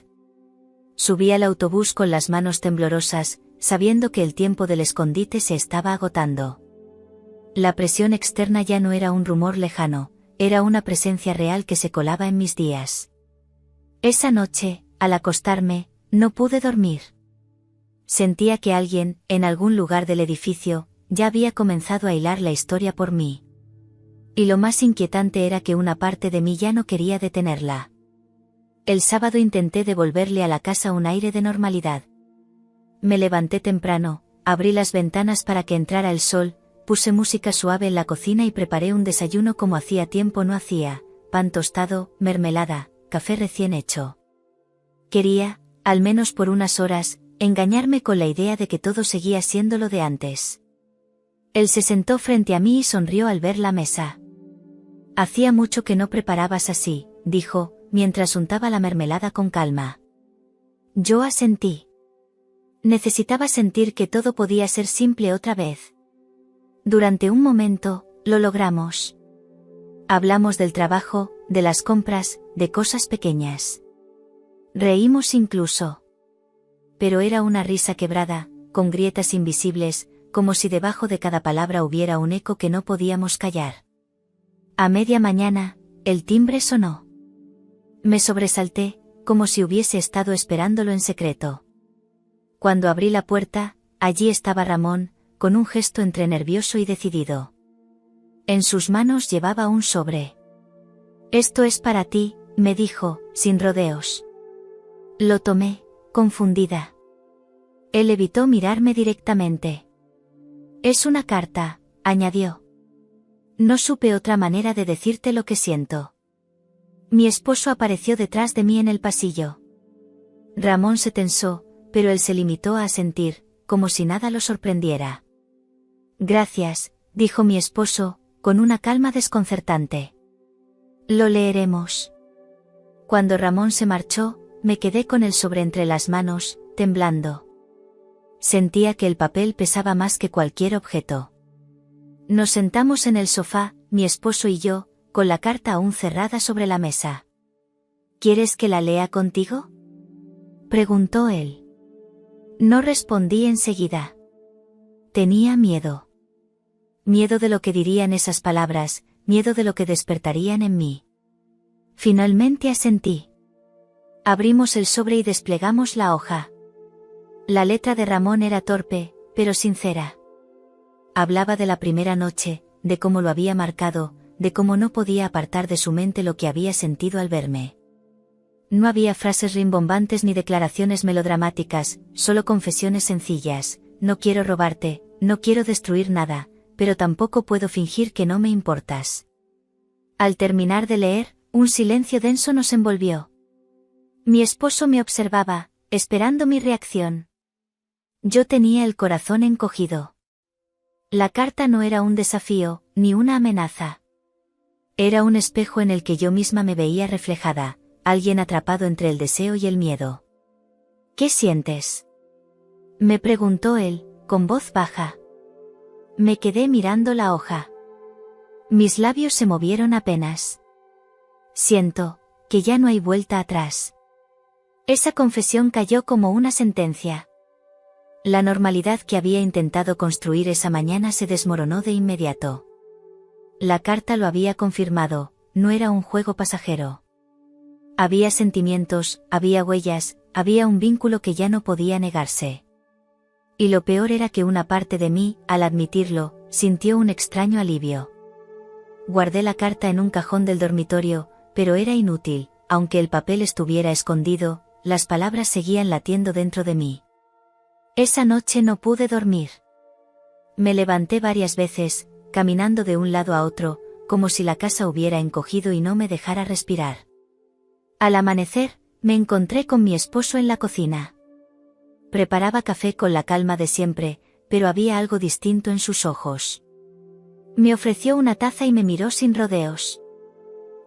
Subí al autobús con las manos temblorosas, sabiendo que el tiempo del escondite se estaba agotando. La presión externa ya no era un rumor lejano, era una presencia real que se colaba en mis días. Esa noche, al acostarme, no pude dormir. Sentía que alguien, en algún lugar del edificio, ya había comenzado a hilar la historia por mí. Y lo más inquietante era que una parte de mí ya no quería detenerla. El sábado intenté devolverle a la casa un aire de normalidad. Me levanté temprano, abrí las ventanas para que entrara el sol, puse música suave en la cocina y preparé un desayuno como hacía tiempo no hacía, pan tostado, mermelada, café recién hecho. Quería, al menos por unas horas, engañarme con la idea de que todo seguía siendo lo de antes. Él se sentó frente a mí y sonrió al ver la mesa. Hacía mucho que no preparabas así, dijo, mientras untaba la mermelada con calma. Yo asentí. Necesitaba sentir que todo podía ser simple otra vez. Durante un momento, lo logramos. Hablamos del trabajo, de las compras, de cosas pequeñas. Reímos incluso. Pero era una risa quebrada, con grietas invisibles, como si debajo de cada palabra hubiera un eco que no podíamos callar. A media mañana, el timbre sonó. Me sobresalté, como si hubiese estado esperándolo en secreto. Cuando abrí la puerta, allí estaba Ramón, con un gesto entre nervioso y decidido. En sus manos llevaba un sobre. Esto es para ti, me dijo, sin rodeos. Lo tomé, confundida. Él evitó mirarme directamente. Es una carta, añadió. No supe otra manera de decirte lo que siento. Mi esposo apareció detrás de mí en el pasillo. Ramón se tensó, pero él se limitó a asentir, como si nada lo sorprendiera. Gracias, dijo mi esposo, con una calma desconcertante. Lo leeremos. Cuando Ramón se marchó, me quedé con el sobre entre las manos, temblando. Sentía que el papel pesaba más que cualquier objeto. Nos sentamos en el sofá, mi esposo y yo, con la carta aún cerrada sobre la mesa. ¿Quieres que la lea contigo?, preguntó él. No respondí enseguida. Tenía miedo. Miedo de lo que dirían esas palabras, miedo de lo que despertarían en mí. Finalmente asentí. Abrimos el sobre y desplegamos la hoja. La letra de Ramón era torpe, pero sincera. Hablaba de la primera noche, de cómo lo había marcado, de cómo no podía apartar de su mente lo que había sentido al verme. No había frases rimbombantes ni declaraciones melodramáticas, solo confesiones sencillas. No quiero robarte, no quiero destruir nada, pero tampoco puedo fingir que no me importas. Al terminar de leer, un silencio denso nos envolvió. Mi esposo me observaba, esperando mi reacción. Yo tenía el corazón encogido. La carta no era un desafío, ni una amenaza. Era un espejo en el que yo misma me veía reflejada, alguien atrapado entre el deseo y el miedo. ¿Qué sientes?, me preguntó él, con voz baja. Me quedé mirando la hoja. Mis labios se movieron apenas. Siento, que ya no hay vuelta atrás. Esa confesión cayó como una sentencia. La normalidad que había intentado construir esa mañana se desmoronó de inmediato. La carta lo había confirmado, no era un juego pasajero. Había sentimientos, había huellas, había un vínculo que ya no podía negarse. Y lo peor era que una parte de mí, al admitirlo, sintió un extraño alivio. Guardé la carta en un cajón del dormitorio, pero era inútil, aunque el papel estuviera escondido, las palabras seguían latiendo dentro de mí. Esa noche no pude dormir. Me levanté varias veces, caminando de un lado a otro, como si la casa hubiera encogido y no me dejara respirar. Al amanecer, me encontré con mi esposo en la cocina. Preparaba café con la calma de siempre, pero había algo distinto en sus ojos. Me ofreció una taza y me miró sin rodeos.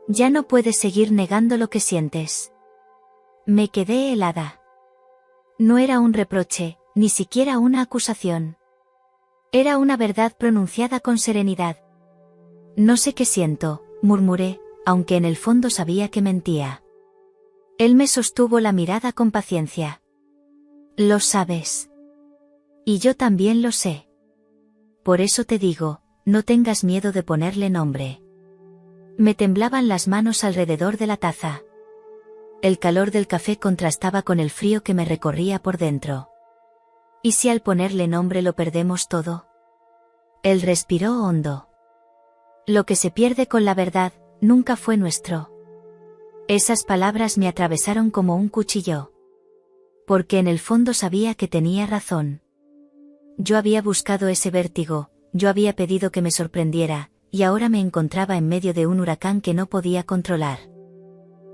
Ya no puedes seguir negando lo que sientes. Me quedé helada. No era un reproche, ni siquiera una acusación. Era una verdad pronunciada con serenidad. No sé qué siento, murmuré, aunque en el fondo sabía que mentía. Él me sostuvo la mirada con paciencia. Lo sabes. Y yo también lo sé. Por eso te digo, no tengas miedo de ponerle nombre. Me temblaban las manos alrededor de la taza. El calor del café contrastaba con el frío que me recorría por dentro. ¿Y si al ponerle nombre lo perdemos todo? Él respiró hondo. Lo que se pierde con la verdad, nunca fue nuestro. Esas palabras me atravesaron como un cuchillo. Porque en el fondo sabía que tenía razón. Yo había buscado ese vértigo, yo había pedido que me sorprendiera, y ahora me encontraba en medio de un huracán que no podía controlar.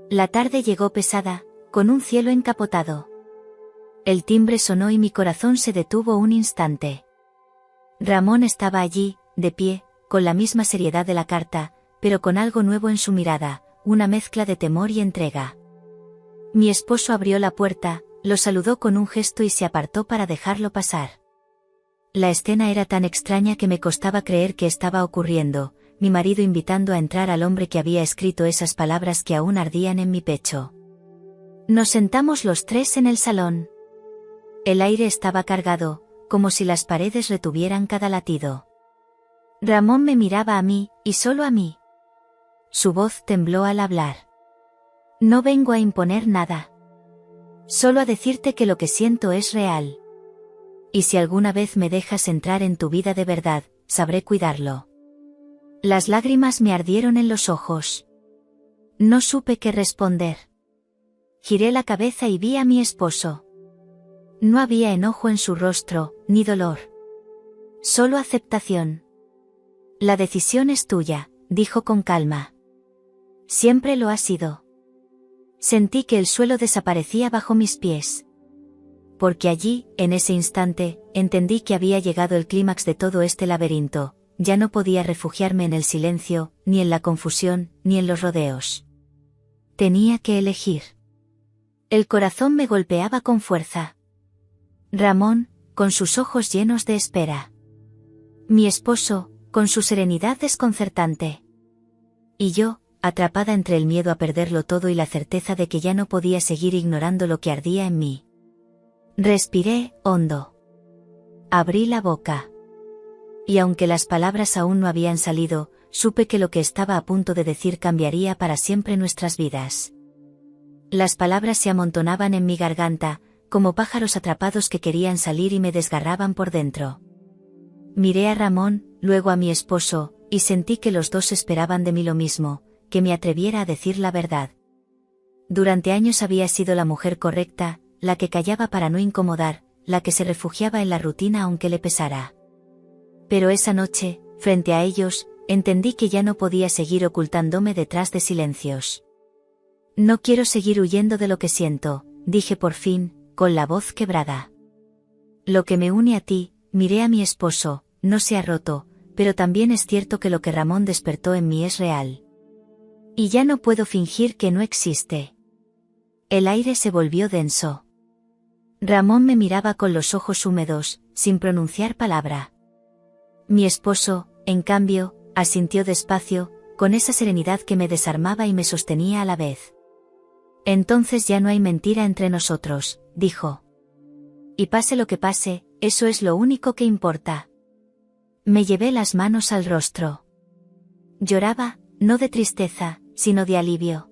La tarde llegó pesada, con un cielo encapotado. El timbre sonó y mi corazón se detuvo un instante. Ramón estaba allí, de pie, con la misma seriedad de la carta, pero con algo nuevo en su mirada, una mezcla de temor y entrega. Mi esposo abrió la puerta, lo saludó con un gesto y se apartó para dejarlo pasar. La escena era tan extraña que me costaba creer que estaba ocurriendo, mi marido invitando a entrar al hombre que había escrito esas palabras que aún ardían en mi pecho. Nos sentamos los tres en el salón. El aire estaba cargado, como si las paredes retuvieran cada latido. Ramón me miraba a mí, y solo a mí. Su voz tembló al hablar. No vengo a imponer nada. Solo a decirte que lo que siento es real. Y si alguna vez me dejas entrar en tu vida de verdad, sabré cuidarlo. Las lágrimas me ardieron en los ojos. No supe qué responder. Giré la cabeza y vi a mi esposo. No había enojo en su rostro, ni dolor. Solo aceptación. La decisión es tuya, dijo con calma. Siempre lo ha sido. Sentí que el suelo desaparecía bajo mis pies. Porque allí, en ese instante, entendí que había llegado el clímax de todo este laberinto, ya no podía refugiarme en el silencio, ni en la confusión, ni en los rodeos. Tenía que elegir. El corazón me golpeaba con fuerza. Ramón, con sus ojos llenos de espera. Mi esposo, con su serenidad desconcertante. Y yo, atrapada entre el miedo a perderlo todo y la certeza de que ya no podía seguir ignorando lo que ardía en mí. Respiré hondo. Abrí la boca. Y aunque las palabras aún no habían salido, supe que lo que estaba a punto de decir cambiaría para siempre nuestras vidas. Las palabras se amontonaban en mi garganta, como pájaros atrapados que querían salir y me desgarraban por dentro. Miré a Ramón, luego a mi esposo, y sentí que los dos esperaban de mí lo mismo, que me atreviera a decir la verdad. Durante años había sido la mujer correcta, la que callaba para no incomodar, la que se refugiaba en la rutina aunque le pesara. Pero esa noche, frente a ellos, entendí que ya no podía seguir ocultándome detrás de silencios. No quiero seguir huyendo de lo que siento, dije por fin, con la voz quebrada. Lo que me une a ti, miré a mi esposo, no se ha roto, pero también es cierto que lo que Ramón despertó en mí es real. Y ya no puedo fingir que no existe. El aire se volvió denso. Ramón me miraba con los ojos húmedos, sin pronunciar palabra. Mi esposo, en cambio, asintió despacio, con esa serenidad que me desarmaba y me sostenía a la vez. Entonces ya no hay mentira entre nosotros, dijo. Y pase lo que pase, eso es lo único que importa. Me llevé las manos al rostro. Lloraba, no de tristeza, sino de alivio.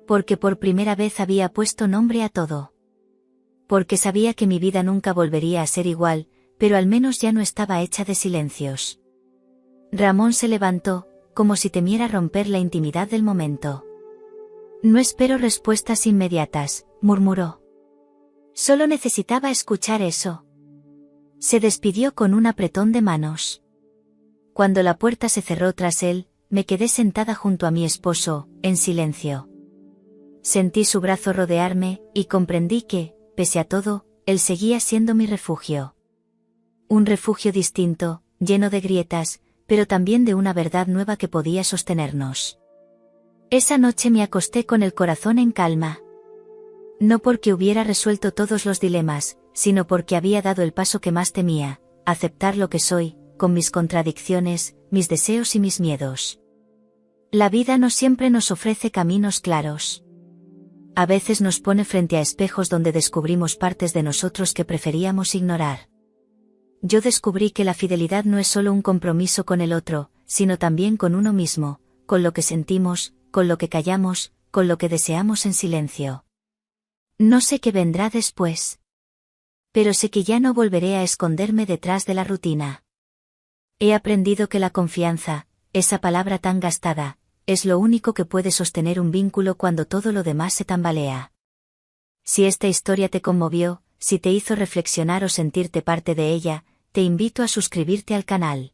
Porque por primera vez había puesto nombre a todo. Porque sabía que mi vida nunca volvería a ser igual, pero al menos ya no estaba hecha de silencios. Ramón se levantó, como si temiera romper la intimidad del momento. No espero respuestas inmediatas, murmuró. Solo necesitaba escuchar eso. Se despidió con un apretón de manos. Cuando la puerta se cerró tras él, me quedé sentada junto a mi esposo, en silencio. Sentí su brazo rodearme, y comprendí que, pese a todo, él seguía siendo mi refugio. Un refugio distinto, lleno de grietas, pero también de una verdad nueva que podía sostenernos. Esa noche me acosté con el corazón en calma. No porque hubiera resuelto todos los dilemas, sino porque había dado el paso que más temía, aceptar lo que soy, con mis contradicciones, mis deseos y mis miedos. La vida no siempre nos ofrece caminos claros. A veces nos pone frente a espejos donde descubrimos partes de nosotros que preferíamos ignorar. Yo descubrí que la fidelidad no es solo un compromiso con el otro, sino también con uno mismo, con lo que sentimos, con lo que callamos, con lo que deseamos en silencio. No sé qué vendrá después. Pero sé que ya no volveré a esconderme detrás de la rutina. He aprendido que la confianza, esa palabra tan gastada, es lo único que puede sostener un vínculo cuando todo lo demás se tambalea. Si esta historia te conmovió, si te hizo reflexionar o sentirte parte de ella, te invito a suscribirte al canal.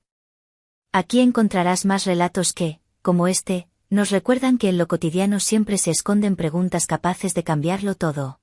Aquí encontrarás más relatos que, como este, nos recuerdan que en lo cotidiano siempre se esconden preguntas capaces de cambiarlo todo.